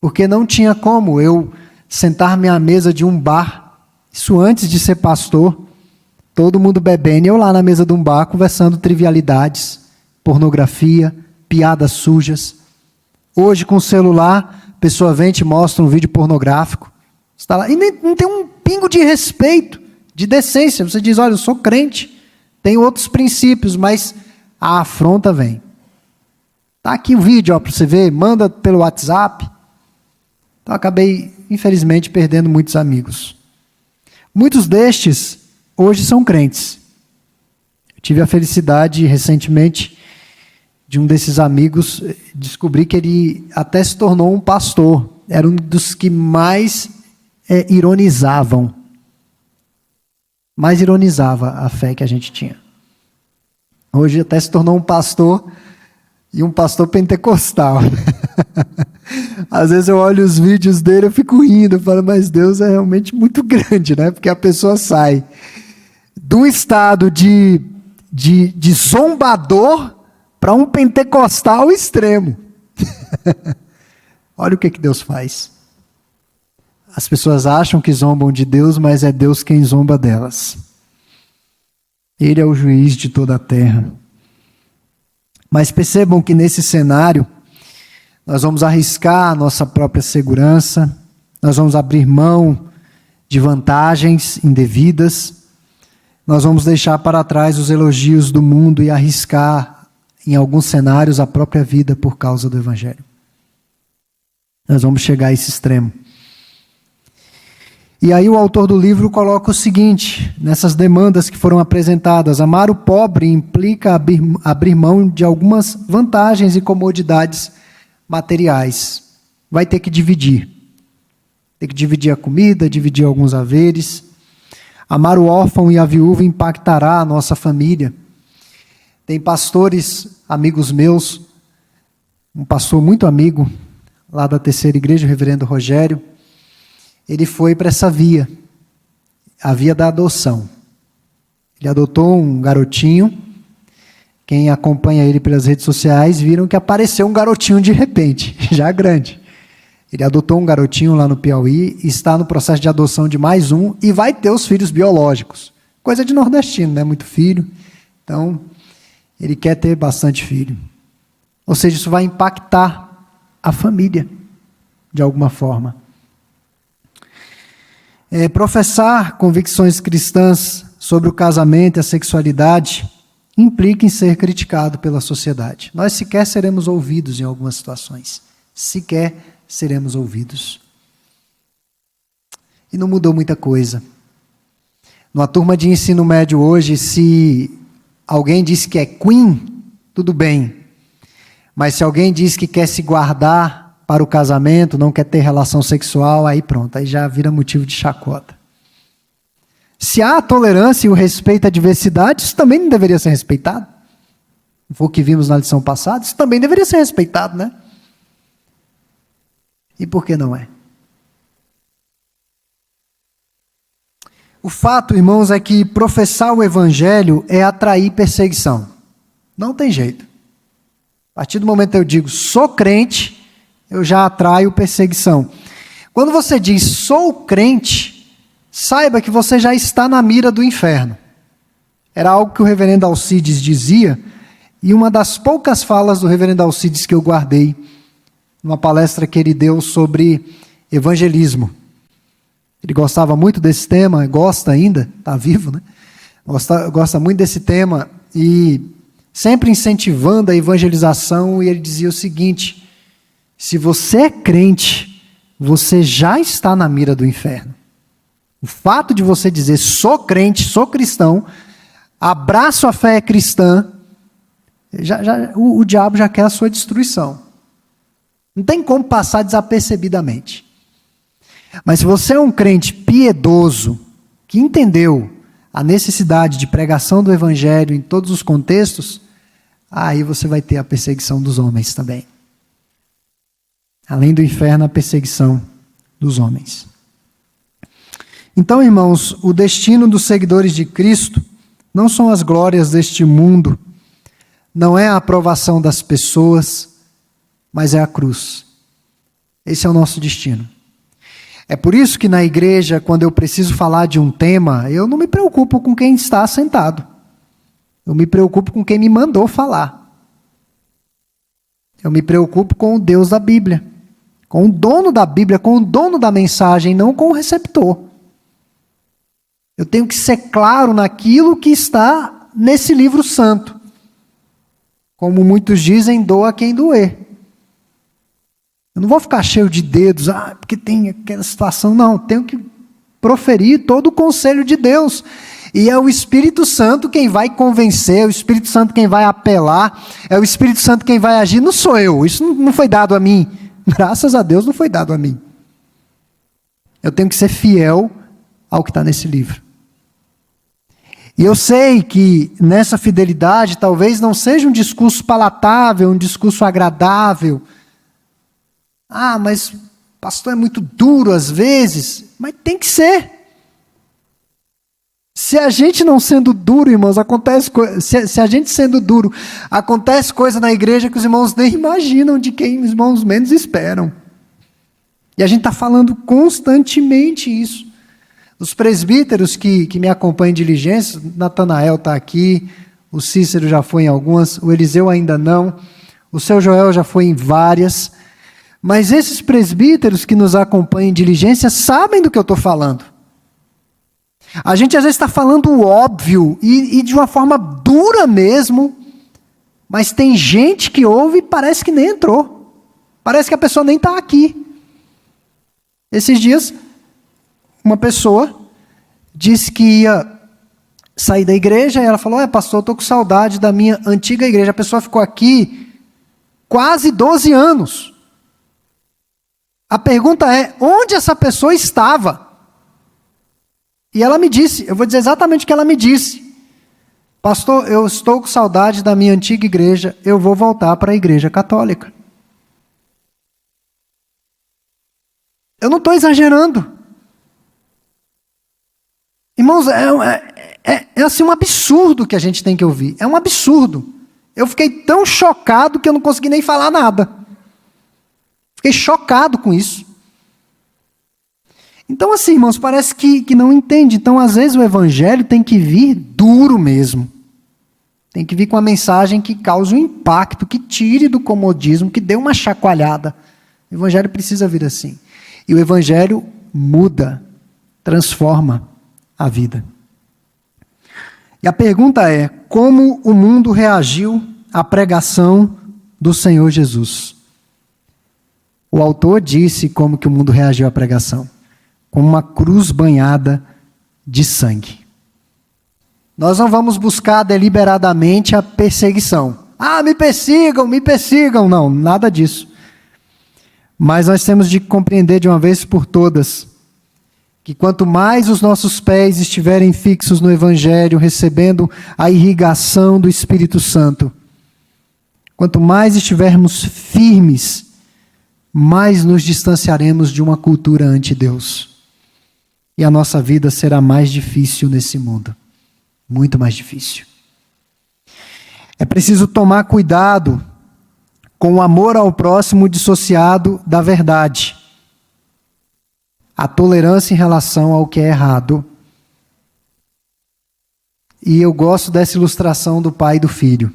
Porque não tinha como eu sentar-me à mesa de um bar, isso antes de ser pastor, todo mundo bebendo, e eu lá na mesa de um bar conversando trivialidades, pornografia, piadas sujas. Hoje com o celular, a pessoa vem e te mostra um vídeo pornográfico, você está lá, e não tem um pingo de respeito, de decência. Você diz, olha, eu sou crente, tenho outros princípios, mas a afronta vem. Está aqui o vídeo para você ver, manda pelo WhatsApp. Então acabei, infelizmente, perdendo muitos amigos. Muitos destes hoje são crentes. Eu tive a felicidade recentemente de um desses amigos descobrir que ele até se tornou um pastor. Era um dos que mais ironizavam. Mais ironizava a fé que a gente tinha. Hoje até se tornou um pastor, e um pastor pentecostal. Às vezes eu olho os vídeos dele, eu fico rindo, eu falo, mas Deus é realmente muito grande, né? Porque a pessoa sai de um estado de zombador para um pentecostal extremo. Olha o que Deus faz. As pessoas acham que zombam de Deus, mas é Deus quem zomba delas. Ele é o juiz de toda a terra. Mas percebam que nesse cenário, nós vamos arriscar a nossa própria segurança, nós vamos abrir mão de vantagens indevidas, nós vamos deixar para trás os elogios do mundo e arriscar, em alguns cenários, a própria vida por causa do Evangelho. Nós vamos chegar a esse extremo. E aí o autor do livro coloca o seguinte, nessas demandas que foram apresentadas: amar o pobre implica abrir mão de algumas vantagens e comodidades materiais. Vai ter que dividir. Tem que dividir a comida, dividir alguns haveres. Amar o órfão e a viúva impactará a nossa família. Tem pastores, amigos meus, um pastor muito amigo, lá da Terceira Igreja, o reverendo Rogério, ele foi para essa via, a via da adoção. Ele adotou um garotinho. Quem acompanha ele pelas redes sociais viram que apareceu um garotinho de repente, já grande. Ele adotou um garotinho lá no Piauí, está no processo de adoção de mais um e vai ter os filhos biológicos. Coisa de nordestino, né? Muito filho. Então, ele quer ter bastante filho. Ou seja, isso vai impactar a família, de alguma forma. Professar convicções cristãs sobre o casamento e a sexualidade implica em ser criticado pela sociedade. Nós sequer seremos ouvidos em algumas situações. Sequer seremos ouvidos. E não mudou muita coisa. Numa turma de ensino médio hoje, se alguém diz que é queen, tudo bem. Mas se alguém diz que quer se guardar para o casamento, não quer ter relação sexual, aí pronto, aí já vira motivo de chacota. Se há a tolerância e o respeito à diversidade, isso também não deveria ser respeitado? Foi o que vimos na lição passada, isso também deveria ser respeitado, né? E por que não é? O fato, irmãos, é que professar o Evangelho é atrair perseguição. Não tem jeito. A partir do momento que eu digo, sou crente, eu já atraio perseguição. Quando você diz, sou crente, saiba que você já está na mira do inferno. Era algo que o reverendo Alcides dizia, e uma das poucas falas do reverendo Alcides que eu guardei, numa palestra que ele deu sobre evangelismo. Ele gostava muito desse tema, gosta ainda, está vivo, né? Gosta muito desse tema, e sempre incentivando a evangelização, e ele dizia o seguinte: se você é crente, você já está na mira do inferno. O fato de você dizer, sou crente, sou cristão, abraço a fé cristã, o diabo já quer a sua destruição. Não tem como passar desapercebidamente. Mas se você é um crente piedoso, que entendeu a necessidade de pregação do Evangelho em todos os contextos, aí você vai ter a perseguição dos homens também. Além do inferno, a perseguição dos homens. Então, irmãos, o destino dos seguidores de Cristo não são as glórias deste mundo, não é a aprovação das pessoas, mas é a cruz. Esse é o nosso destino. É por isso que na igreja, quando eu preciso falar de um tema, eu não me preocupo com quem está sentado. Eu me preocupo com quem me mandou falar. Eu me preocupo com o Deus da Bíblia, com o dono da Bíblia, com o dono da mensagem, não com o receptor. Eu tenho que ser claro naquilo que está nesse livro santo. Como muitos dizem, doa quem doer. Eu não vou ficar cheio de dedos, porque tem aquela situação. Não, tenho que proferir todo o conselho de Deus. E é o Espírito Santo quem vai convencer, é o Espírito Santo quem vai apelar, é o Espírito Santo quem vai agir, não sou eu. Isso não foi dado a mim. Graças a Deus não foi dado a mim. Eu tenho que ser fiel ao que está nesse livro. E eu sei que nessa fidelidade talvez não seja um discurso palatável, um discurso agradável. Mas o pastor é muito duro às vezes. Mas tem que ser. Se a gente não sendo duro, irmãos, acontece se a gente sendo duro, acontece coisa na igreja que os irmãos nem imaginam, de quem os irmãos menos esperam. E a gente está falando constantemente isso. Os presbíteros que me acompanham em diligência, Natanael está aqui, o Cícero já foi em algumas, o Eliseu ainda não, o seu Joel já foi em várias, mas esses presbíteros que nos acompanham em diligência sabem do que eu estou falando. A gente às vezes está falando o óbvio e de uma forma dura mesmo, mas tem gente que ouve e parece que nem entrou, parece que a pessoa nem está aqui. Esses dias, uma pessoa disse que ia sair da igreja e ela falou, pastor, eu estou com saudade da minha antiga igreja. A pessoa ficou aqui quase 12 anos. A pergunta é, onde essa pessoa estava? E ela me disse, eu vou dizer exatamente o que ela me disse. Pastor, eu estou com saudade da minha antiga igreja, eu vou voltar para a igreja católica. Eu não estou exagerando. Irmãos, é assim um absurdo que a gente tem que ouvir. É um absurdo. Eu fiquei tão chocado que eu não consegui nem falar nada. Fiquei chocado com isso. Então assim, irmãos, parece que não entende. Então às vezes o evangelho tem que vir duro mesmo. Tem que vir com uma mensagem que cause um impacto, que tire do comodismo, que dê uma chacoalhada. O evangelho precisa vir assim. E o evangelho muda, transforma a vida. E a pergunta é, como o mundo reagiu à pregação do Senhor Jesus? O autor disse como que o mundo reagiu à pregação. Com uma cruz banhada de sangue. Nós não vamos buscar deliberadamente a perseguição. Me persigam. Não, nada disso. Mas nós temos de compreender de uma vez por todas que quanto mais os nossos pés estiverem fixos no Evangelho, recebendo a irrigação do Espírito Santo, quanto mais estivermos firmes, mais nos distanciaremos de uma cultura anti-Deus. E a nossa vida será mais difícil nesse mundo. Muito mais difícil. É preciso tomar cuidado com o amor ao próximo dissociado da verdade. A tolerância em relação ao que é errado. E eu gosto dessa ilustração do pai e do filho.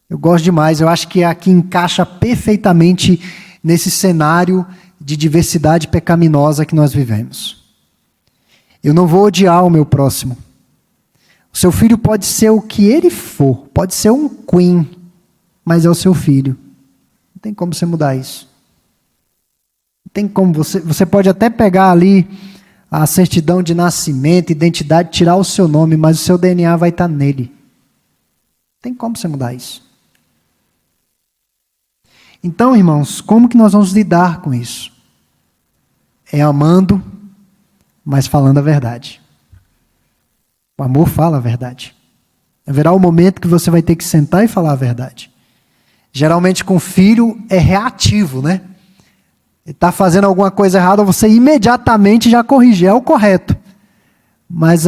Eu gosto demais, eu acho que aqui encaixa perfeitamente nesse cenário de diversidade pecaminosa que nós vivemos. Eu não vou odiar o meu próximo. O seu filho pode ser o que ele for, pode ser um queen, mas é o seu filho. Não tem como você mudar isso. Não tem como, você pode até pegar ali a certidão de nascimento, identidade, tirar o seu nome, mas o seu DNA vai estar nele. Não tem como você mudar isso. Então, irmãos, como que nós vamos lidar com isso? É amando, mas falando a verdade. O amor fala a verdade. Haverá um momento que você vai ter que sentar e falar a verdade. Geralmente com filho é reativo, né? está fazendo alguma coisa errada, você imediatamente já corrige, é o correto. Mas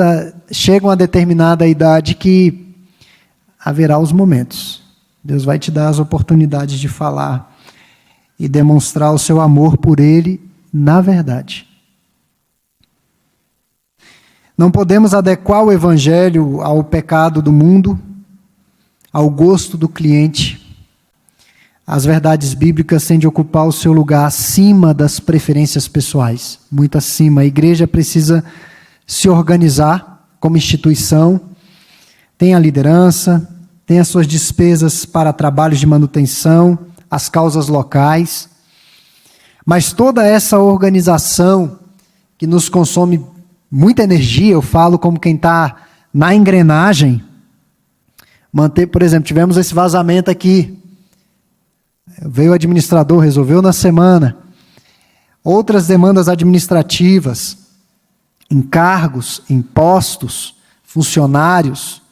chega uma determinada idade que haverá os momentos. Deus vai te dar as oportunidades de falar e demonstrar o seu amor por Ele na verdade. Não podemos adequar o Evangelho ao pecado do mundo, ao gosto do cliente. As verdades bíblicas têm de ocupar o seu lugar acima das preferências pessoais, muito acima. A igreja precisa se organizar como instituição, tem a liderança, tem as suas despesas para trabalhos de manutenção, as causas locais, mas toda essa organização que nos consome muita energia, eu falo como quem está na engrenagem, manter, por exemplo, tivemos esse vazamento aqui, veio o administrador, resolveu na semana, outras demandas administrativas, encargos, impostos, funcionários,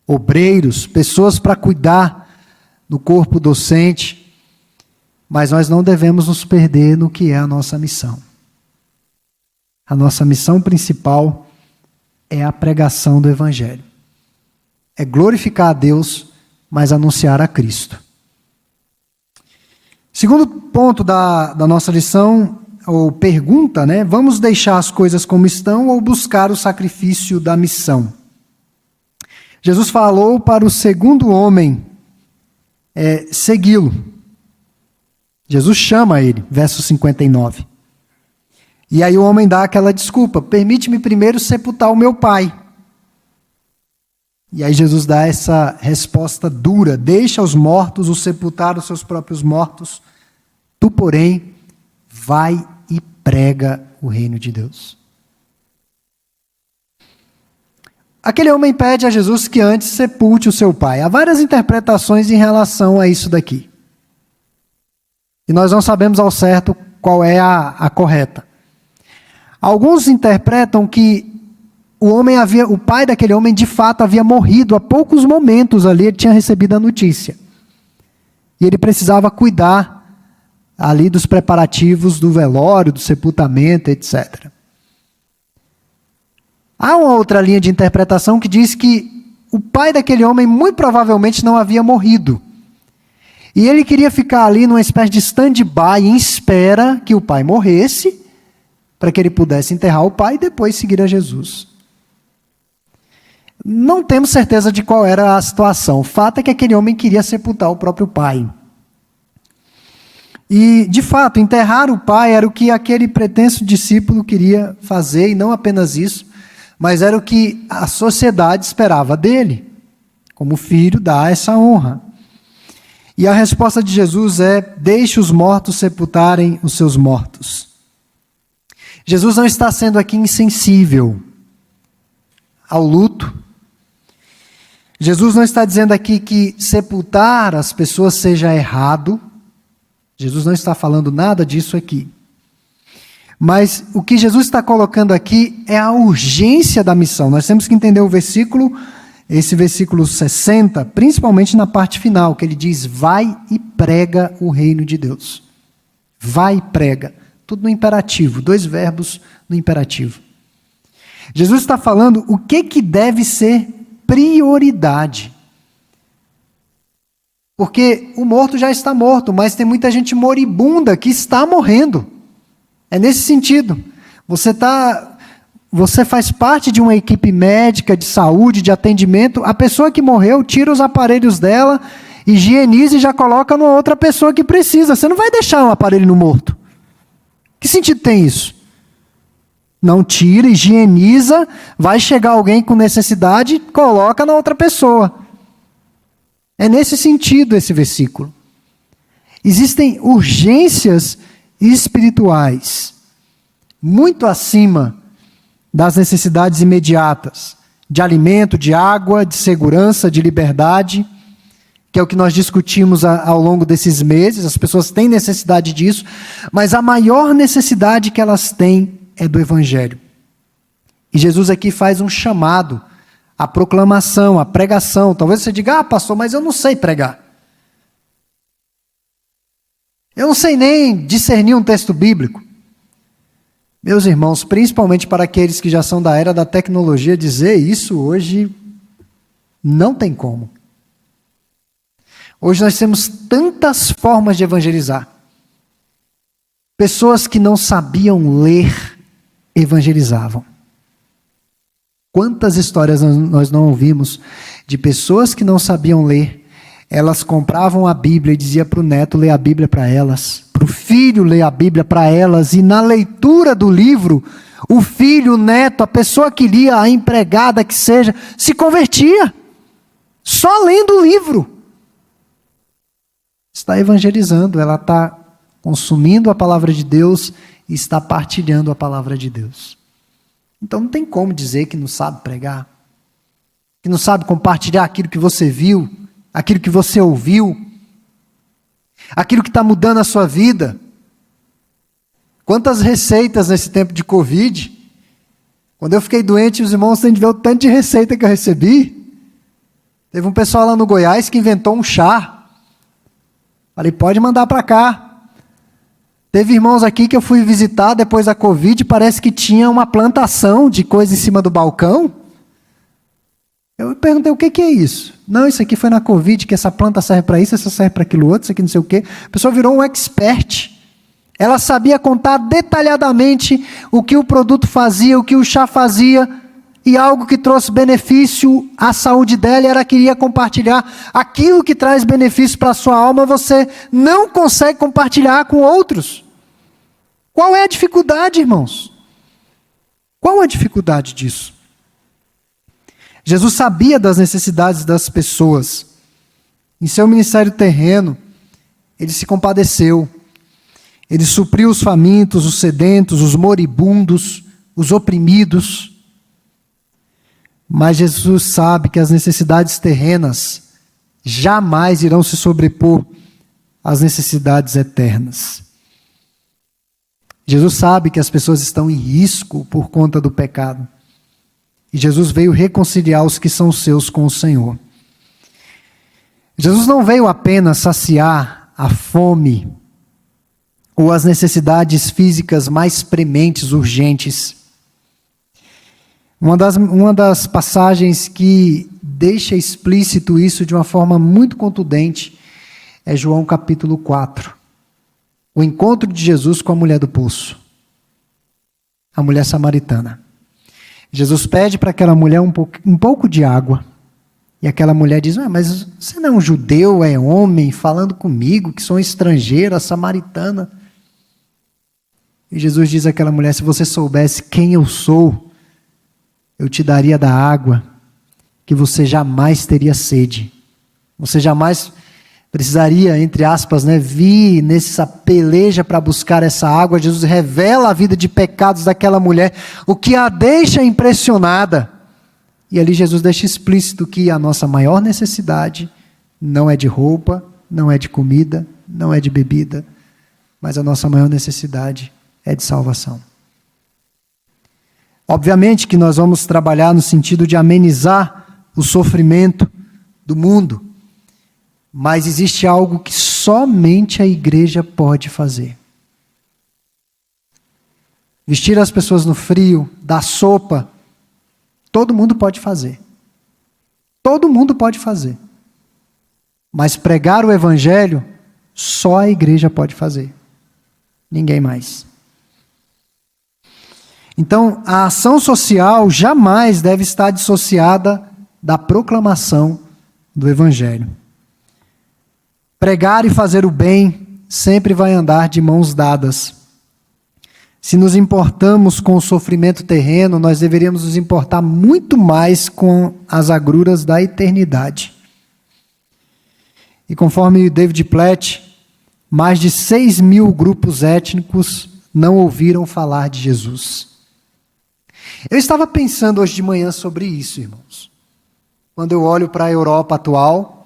obreiros, pessoas para cuidar do corpo docente, mas nós não devemos nos perder no que é a nossa missão. A nossa missão principal é a pregação do Evangelho. É glorificar a Deus, mas anunciar a Cristo. Segundo ponto da nossa lição, ou pergunta, né? Vamos deixar as coisas como estão ou buscar o sacrifício da missão? Jesus falou para o segundo homem segui-lo. Jesus chama ele, verso 59. E aí o homem dá aquela desculpa, permite-me primeiro sepultar o meu pai. E aí Jesus dá essa resposta dura, deixa os mortos os sepultar os seus próprios mortos, tu, porém, vai e prega o reino de Deus. Aquele homem pede a Jesus que antes sepulte o seu pai. Há várias interpretações em relação a isso daqui. E nós não sabemos ao certo qual é a correta. Alguns interpretam que o pai daquele homem de fato havia morrido há poucos momentos ali, ele tinha recebido a notícia. E ele precisava cuidar ali dos preparativos do velório, do sepultamento, etc. Há uma outra linha de interpretação que diz que o pai daquele homem muito provavelmente não havia morrido. E ele queria ficar ali numa espécie de stand-by, em espera que o pai morresse, para que ele pudesse enterrar o pai e depois seguir a Jesus. Não temos certeza de qual era a situação. O fato é que aquele homem queria sepultar o próprio pai. E, de fato, enterrar o pai era o que aquele pretenso discípulo queria fazer, e não apenas isso, mas era o que a sociedade esperava dele. Como filho, dá essa honra. E a resposta de Jesus é: deixe os mortos sepultarem os seus mortos. Jesus não está sendo aqui insensível ao luto. Jesus não está dizendo aqui que sepultar as pessoas seja errado. Jesus não está falando nada disso aqui. Mas o que Jesus está colocando aqui é a urgência da missão. Nós temos que entender o versículo, esse versículo 60, principalmente na parte final, que ele diz: vai e prega o reino de Deus. Vai e prega. Tudo no imperativo, 2 verbos no imperativo. Jesus está falando o que deve ser prioridade. Porque o morto já está morto, mas tem muita gente moribunda que está morrendo. É nesse sentido. Você faz parte de uma equipe médica, de saúde, de atendimento. A pessoa que morreu tira os aparelhos dela, higieniza e já coloca numa outra pessoa que precisa. Você não vai deixar um aparelho no morto. Que sentido tem isso? Não tira, higieniza, vai chegar alguém com necessidade, coloca na outra pessoa. É nesse sentido esse versículo. Existem urgências espirituais muito acima das necessidades imediatas, de alimento, de água, de segurança, de liberdade, que é o que nós discutimos ao longo desses meses. As pessoas têm necessidade disso, mas a maior necessidade que elas têm é do Evangelho. E Jesus aqui faz um chamado à proclamação, à pregação. Talvez você diga: pastor, mas eu não sei pregar. Eu não sei nem discernir um texto bíblico. Meus irmãos, principalmente para aqueles que já são da era da tecnologia, dizer isso hoje não tem como. Hoje nós temos tantas formas de evangelizar. Pessoas que não sabiam ler, evangelizavam. Quantas histórias nós não ouvimos de pessoas que não sabiam ler, elas compravam a Bíblia e diziam para o neto ler a Bíblia para elas, para o filho ler a Bíblia para elas, e na leitura do livro, o filho, o neto, a pessoa que lia, a empregada que seja, se convertia, só lendo o livro. Está evangelizando, ela está consumindo a palavra de Deus e está partilhando a palavra de Deus. Então não tem como dizer que não sabe pregar, que não sabe compartilhar aquilo que você viu, aquilo que você ouviu, aquilo que está mudando a sua vida. Quantas receitas nesse tempo de Covid? Quando eu fiquei doente, os irmãos têm de ver o tanto de receita que eu recebi. Teve um pessoal lá no Goiás que inventou um chá. Falei, pode mandar para cá. Teve irmãos aqui que eu fui visitar depois da Covid, parece que tinha uma plantação de coisa em cima do balcão. Eu perguntei, o que é isso? Não, isso aqui foi na Covid, que essa planta serve para isso, essa serve para aquilo outro, isso aqui não sei o quê. A pessoa virou um expert. Ela sabia contar detalhadamente o que o produto fazia, o que o chá fazia, e algo que trouxe benefício à saúde dela, e ela queria compartilhar. Aquilo que traz benefício para a sua alma, você não consegue compartilhar com outros. Qual é a dificuldade, irmãos? Qual a dificuldade disso? Jesus sabia das necessidades das pessoas. Em seu ministério terreno, ele se compadeceu. Ele supriu os famintos, os sedentos, os moribundos, os oprimidos. Mas Jesus sabe que as necessidades terrenas jamais irão se sobrepor às necessidades eternas. Jesus sabe que as pessoas estão em risco por conta do pecado. E Jesus veio reconciliar os que são seus com o Senhor. Jesus não veio apenas saciar a fome ou as necessidades físicas mais prementes, urgentes. Uma das passagens que deixa explícito isso de uma forma muito contundente é João capítulo 4. O encontro de Jesus com a mulher do poço. A mulher samaritana. Jesus pede para aquela mulher um pouco de água. E aquela mulher diz, mas você não é um judeu, é homem, falando comigo, que sou estrangeira, samaritana. E Jesus diz àquela mulher, se você soubesse quem eu sou, eu te daria da água, que você jamais teria sede. Você jamais precisaria, entre aspas, vir nessa peleja para buscar essa água. Jesus revela a vida de pecados daquela mulher, o que a deixa impressionada. E ali Jesus deixa explícito que a nossa maior necessidade não é de roupa, não é de comida, não é de bebida, mas a nossa maior necessidade é de salvação. Obviamente que nós vamos trabalhar no sentido de amenizar o sofrimento do mundo, mas existe algo que somente a igreja pode fazer. Vestir as pessoas no frio, dar sopa, todo mundo pode fazer. Todo mundo pode fazer. Mas pregar o evangelho, só a igreja pode fazer. Ninguém mais. Então, a ação social jamais deve estar dissociada da proclamação do evangelho. Pregar e fazer o bem sempre vai andar de mãos dadas. Se nos importamos com o sofrimento terreno, nós deveríamos nos importar muito mais com as agruras da eternidade. E conforme David Platt, mais de 6.000 grupos étnicos não ouviram falar de Jesus. Eu estava pensando hoje de manhã sobre isso, irmãos. Quando eu olho para a Europa atual,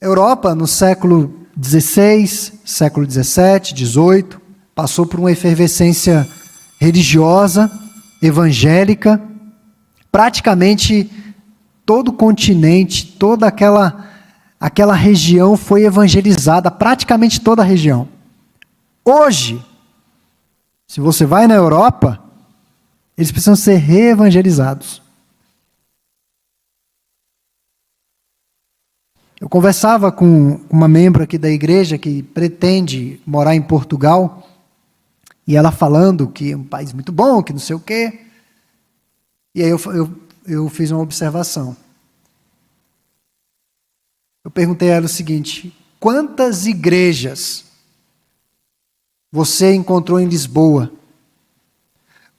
Europa, no século XVI, século XVII, XVIII, passou por uma efervescência religiosa, evangélica. Praticamente todo o continente, toda aquela aquela região foi evangelizada, praticamente toda a região. Hoje, se você vai na Europa, eles precisam ser reevangelizados. Eu conversava com uma membro aqui da igreja que pretende morar em Portugal, e ela falando que é um país muito bom, que não sei o quê. E aí eu fiz uma observação. Eu perguntei a ela o seguinte: quantas igrejas você encontrou em Lisboa?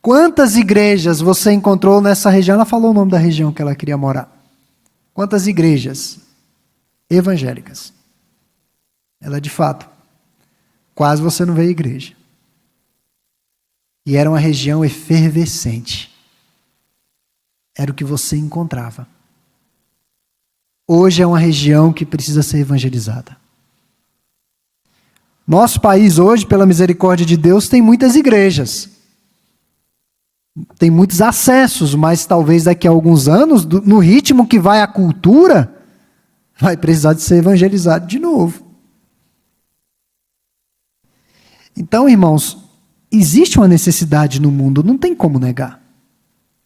Quantas igrejas você encontrou nessa região? Ela falou o nome da região que ela queria morar. Quantas igrejas evangélicas? Ela, de fato, quase você não vê igreja. E era uma região efervescente. Era o que você encontrava. Hoje é uma região que precisa ser evangelizada. Nosso país hoje, pela misericórdia de Deus, tem muitas igrejas. Tem muitos acessos, mas talvez daqui a alguns anos, no ritmo que vai a cultura, vai precisar de ser evangelizado de novo. Então, irmãos, existe uma necessidade no mundo, não tem como negar.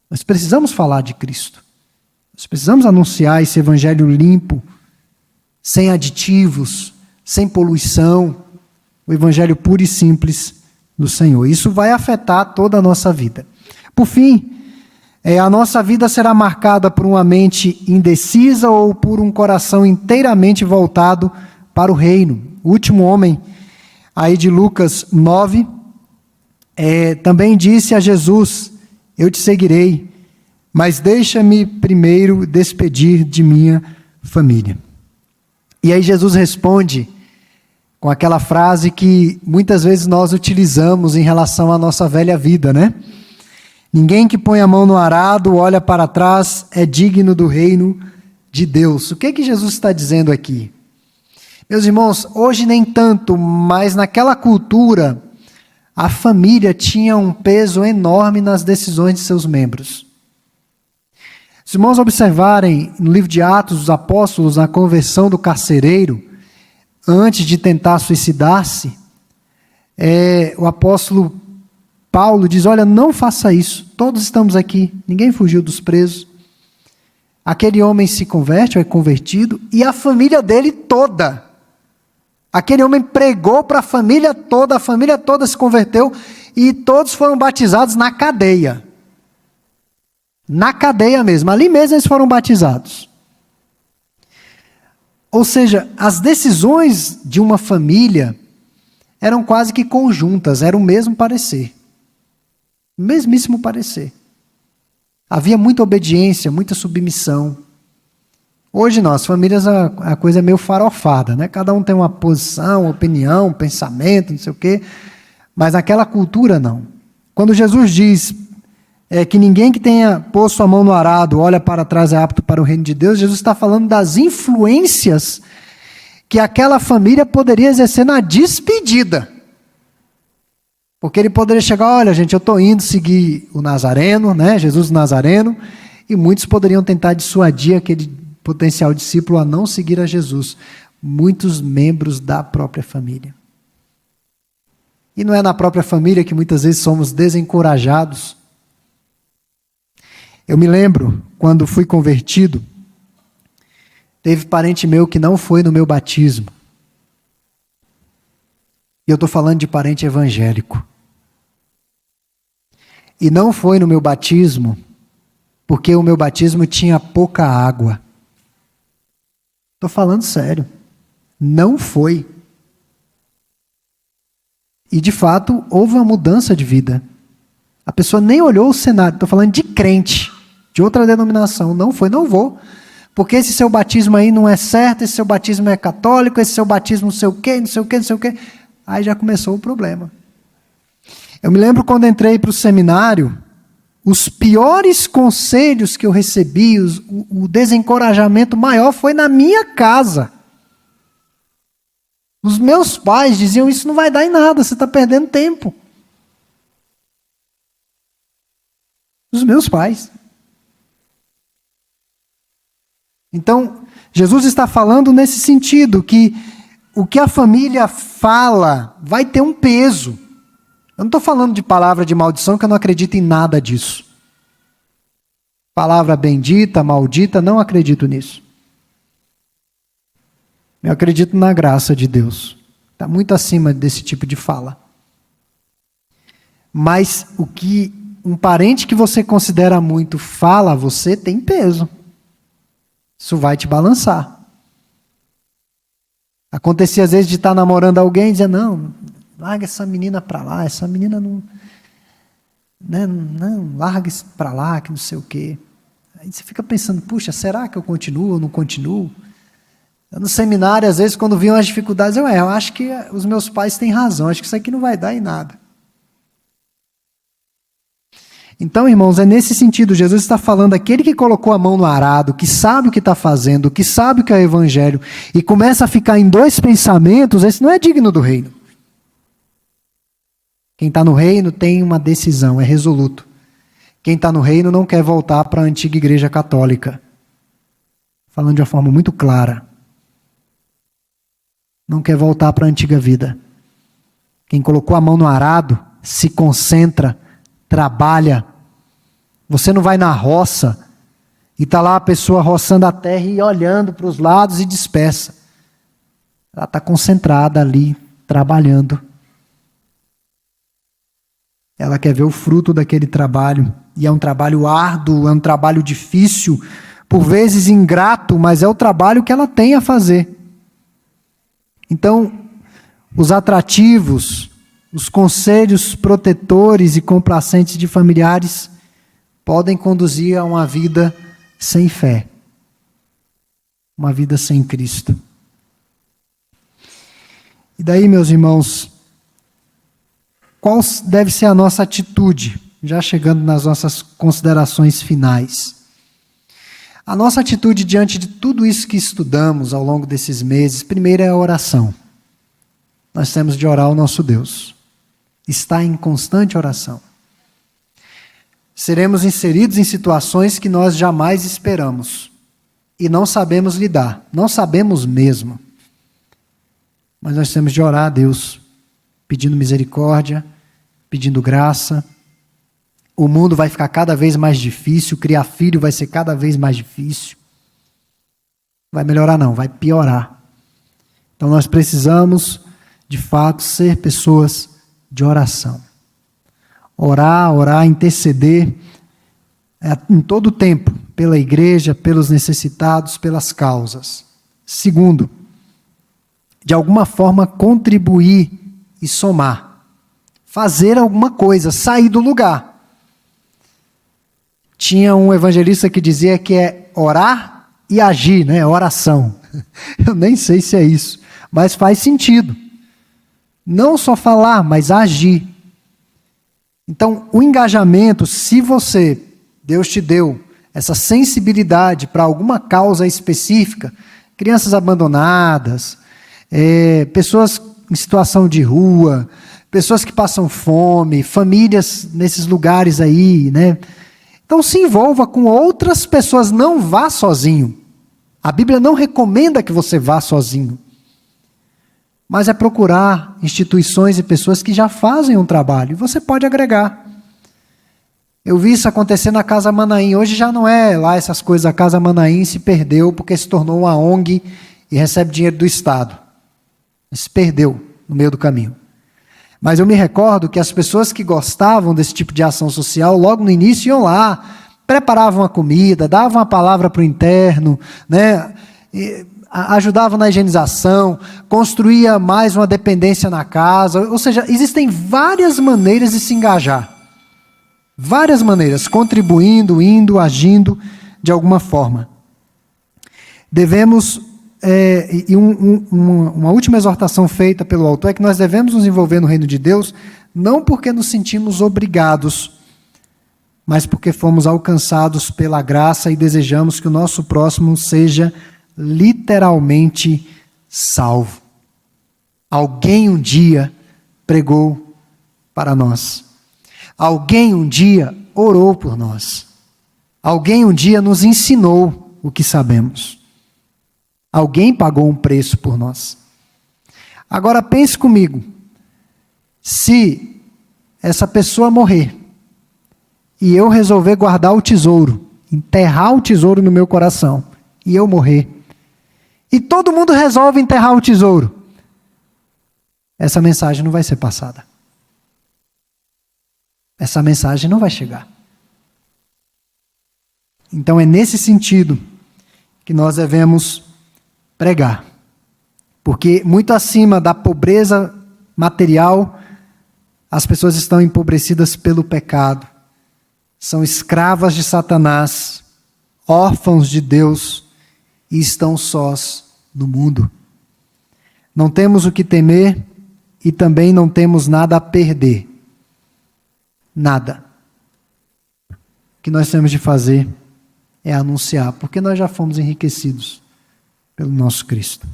Nós precisamos falar de Cristo. Nós precisamos anunciar esse evangelho limpo, sem aditivos, sem poluição, o evangelho puro e simples do Senhor. Isso vai afetar toda a nossa vida. Por fim, a nossa vida será marcada por uma mente indecisa ou por um coração inteiramente voltado para o reino. O último homem aí de Lucas 9, também disse a Jesus: eu te seguirei, mas deixa-me primeiro despedir de minha família. E aí Jesus responde com aquela frase que muitas vezes nós utilizamos em relação à nossa velha vida, né? Ninguém que põe a mão no arado, olha para trás, é digno do reino de Deus. O que que Jesus está dizendo aqui? Meus irmãos, hoje nem tanto, mas naquela cultura, a família tinha um peso enorme nas decisões de seus membros. Se os irmãos observarem no livro de Atos dos Apóstolos, na conversão do carcereiro, antes de tentar suicidar-se, o apóstolo Paulo diz: olha, não faça isso, todos estamos aqui, ninguém fugiu dos presos. Aquele homem se converte, ou é convertido, e a família dele toda. Aquele homem pregou para a família toda se converteu, e todos foram batizados na cadeia. Na cadeia mesmo, ali mesmo eles foram batizados. Ou seja, as decisões de uma família eram quase que conjuntas, era o mesmo parecer. O mesmíssimo parecer. Havia muita obediência, muita submissão. Hoje não, as famílias a coisa é meio farofada, né? Cada um tem uma posição, opinião, pensamento, não sei o quê. Mas naquela cultura não. Quando Jesus diz que ninguém que tenha posto a mão no arado, olha para trás, é apto para o reino de Deus, Jesus está falando das influências que aquela família poderia exercer na despedida. Porque ele poderia chegar: olha gente, eu estou indo seguir o Nazareno, né? Jesus Nazareno, e muitos poderiam tentar dissuadir aquele potencial discípulo a não seguir a Jesus. Muitos membros da própria família. E não é na própria família que muitas vezes somos desencorajados. Eu me lembro, quando fui convertido, teve parente meu que não foi no meu batismo. E eu estou falando de parente evangélico. E não foi no meu batismo, porque o meu batismo tinha pouca água. Estou falando sério. Não foi. E de fato, houve uma mudança de vida. A pessoa nem olhou o cenário. Estou falando de crente, de outra denominação. Não foi, não vou. Porque esse seu batismo aí não é certo, esse seu batismo é católico, esse seu batismo não sei o quê, não sei o quê, não sei o quê. Aí já começou o problema. Eu me lembro quando entrei para o seminário, os piores conselhos que eu recebi, o desencorajamento maior foi na minha casa. Os meus pais diziam: isso não vai dar em nada, você está perdendo tempo. Os meus pais. Então, Jesus está falando nesse sentido, que o que a família fala vai ter um peso. Eu não estou falando de palavra de maldição, que eu não acredito em nada disso. Palavra bendita, maldita, não acredito nisso. Eu acredito na graça de Deus. Está muito acima desse tipo de fala. Mas o que um parente que você considera muito fala a você tem peso. Isso vai te balançar. Acontecia às vezes de estar namorando alguém e dizer, não, larga essa menina para lá, essa menina não, né, não, larga isso para lá, que não sei o quê. Aí você fica pensando, puxa, será que eu continuo ou não continuo? Eu, no seminário, às vezes, quando viam as dificuldades, eu acho que os meus pais têm razão, acho que isso aqui não vai dar em nada. Então, irmãos, é nesse sentido, Jesus está falando, aquele que colocou a mão no arado, que sabe o que está fazendo, que sabe o que é o evangelho, e começa a ficar em dois pensamentos, esse não é digno do reino. Quem está no reino tem uma decisão, é resoluto. Quem está no reino não quer voltar para a antiga igreja católica. Falando de uma forma muito clara. Não quer voltar para a antiga vida. Quem colocou a mão no arado, se concentra, trabalha. Você não vai na roça e está lá a pessoa roçando a terra e olhando para os lados e dispersa. Ela está concentrada ali, trabalhando. Ela quer ver o fruto daquele trabalho. E é um trabalho árduo, é um trabalho difícil, por vezes ingrato, mas é o trabalho que ela tem a fazer. Então, os atrativos, os conselhos protetores e complacentes de familiares podem conduzir a uma vida sem fé, uma vida sem Cristo. E daí, meus irmãos, qual deve ser a nossa atitude, já chegando nas nossas considerações finais? A nossa atitude diante de tudo isso que estudamos ao longo desses meses, primeiro é a oração. Nós temos de orar ao nosso Deus. Está em constante oração. Seremos inseridos em situações que nós jamais esperamos e não sabemos lidar, não sabemos mesmo. Mas nós temos de orar a Deus, pedindo misericórdia, pedindo graça. O mundo vai ficar cada vez mais difícil, criar filho vai ser cada vez mais difícil. Vai melhorar não, vai piorar. Então nós precisamos, de fato, ser pessoas de oração. Orar, interceder em todo o tempo, pela igreja, pelos necessitados, pelas causas. Segundo, de alguma forma contribuir e somar. Fazer alguma coisa, sair do lugar. Tinha um evangelista que dizia que é orar e agir, né? Oração. Eu nem sei se é isso, mas faz sentido. Não só falar, mas agir. Então, o engajamento, se Deus te deu essa sensibilidade para alguma causa específica, crianças abandonadas, pessoas em situação de rua, pessoas que passam fome, famílias nesses lugares aí, né? Então se envolva com outras pessoas, não vá sozinho. A Bíblia não recomenda que você vá sozinho. Mas é procurar instituições e pessoas que já fazem um trabalho. E você pode agregar. Eu vi isso acontecer na Casa Manaim. Hoje já não é lá essas coisas. A Casa Manaim se perdeu porque se tornou uma ONG e recebe dinheiro do Estado. Se perdeu no meio do caminho. Mas eu me recordo que as pessoas que gostavam desse tipo de ação social, logo no início iam lá, preparavam a comida, davam a palavra para o interno, né? Ajudavam na higienização, construía mais uma dependência na casa. Ou seja, existem várias maneiras de se engajar. Várias maneiras, contribuindo, indo, agindo de alguma forma. Devemos, uma última exortação feita pelo autor é que nós devemos nos envolver no reino de Deus, não porque nos sentimos obrigados, mas porque fomos alcançados pela graça e desejamos que o nosso próximo seja literalmente salvo. Alguém um dia pregou para nós. Alguém um dia orou por nós. Alguém um dia nos ensinou o que sabemos. Alguém pagou um preço por nós. Agora pense comigo, se essa pessoa morrer e eu resolver guardar o tesouro, enterrar o tesouro no meu coração, e eu morrer, e todo mundo resolve enterrar o tesouro, essa mensagem não vai ser passada. Essa mensagem não vai chegar. Então é nesse sentido que nós devemos pregar. Porque muito acima da pobreza material, as pessoas estão empobrecidas pelo pecado. São escravas de Satanás, órfãos de Deus e estão sós no mundo. Não temos o que temer e também não temos nada a perder. Nada. O que nós temos de fazer é anunciar, porque nós já fomos enriquecidos pelo nosso Cristo.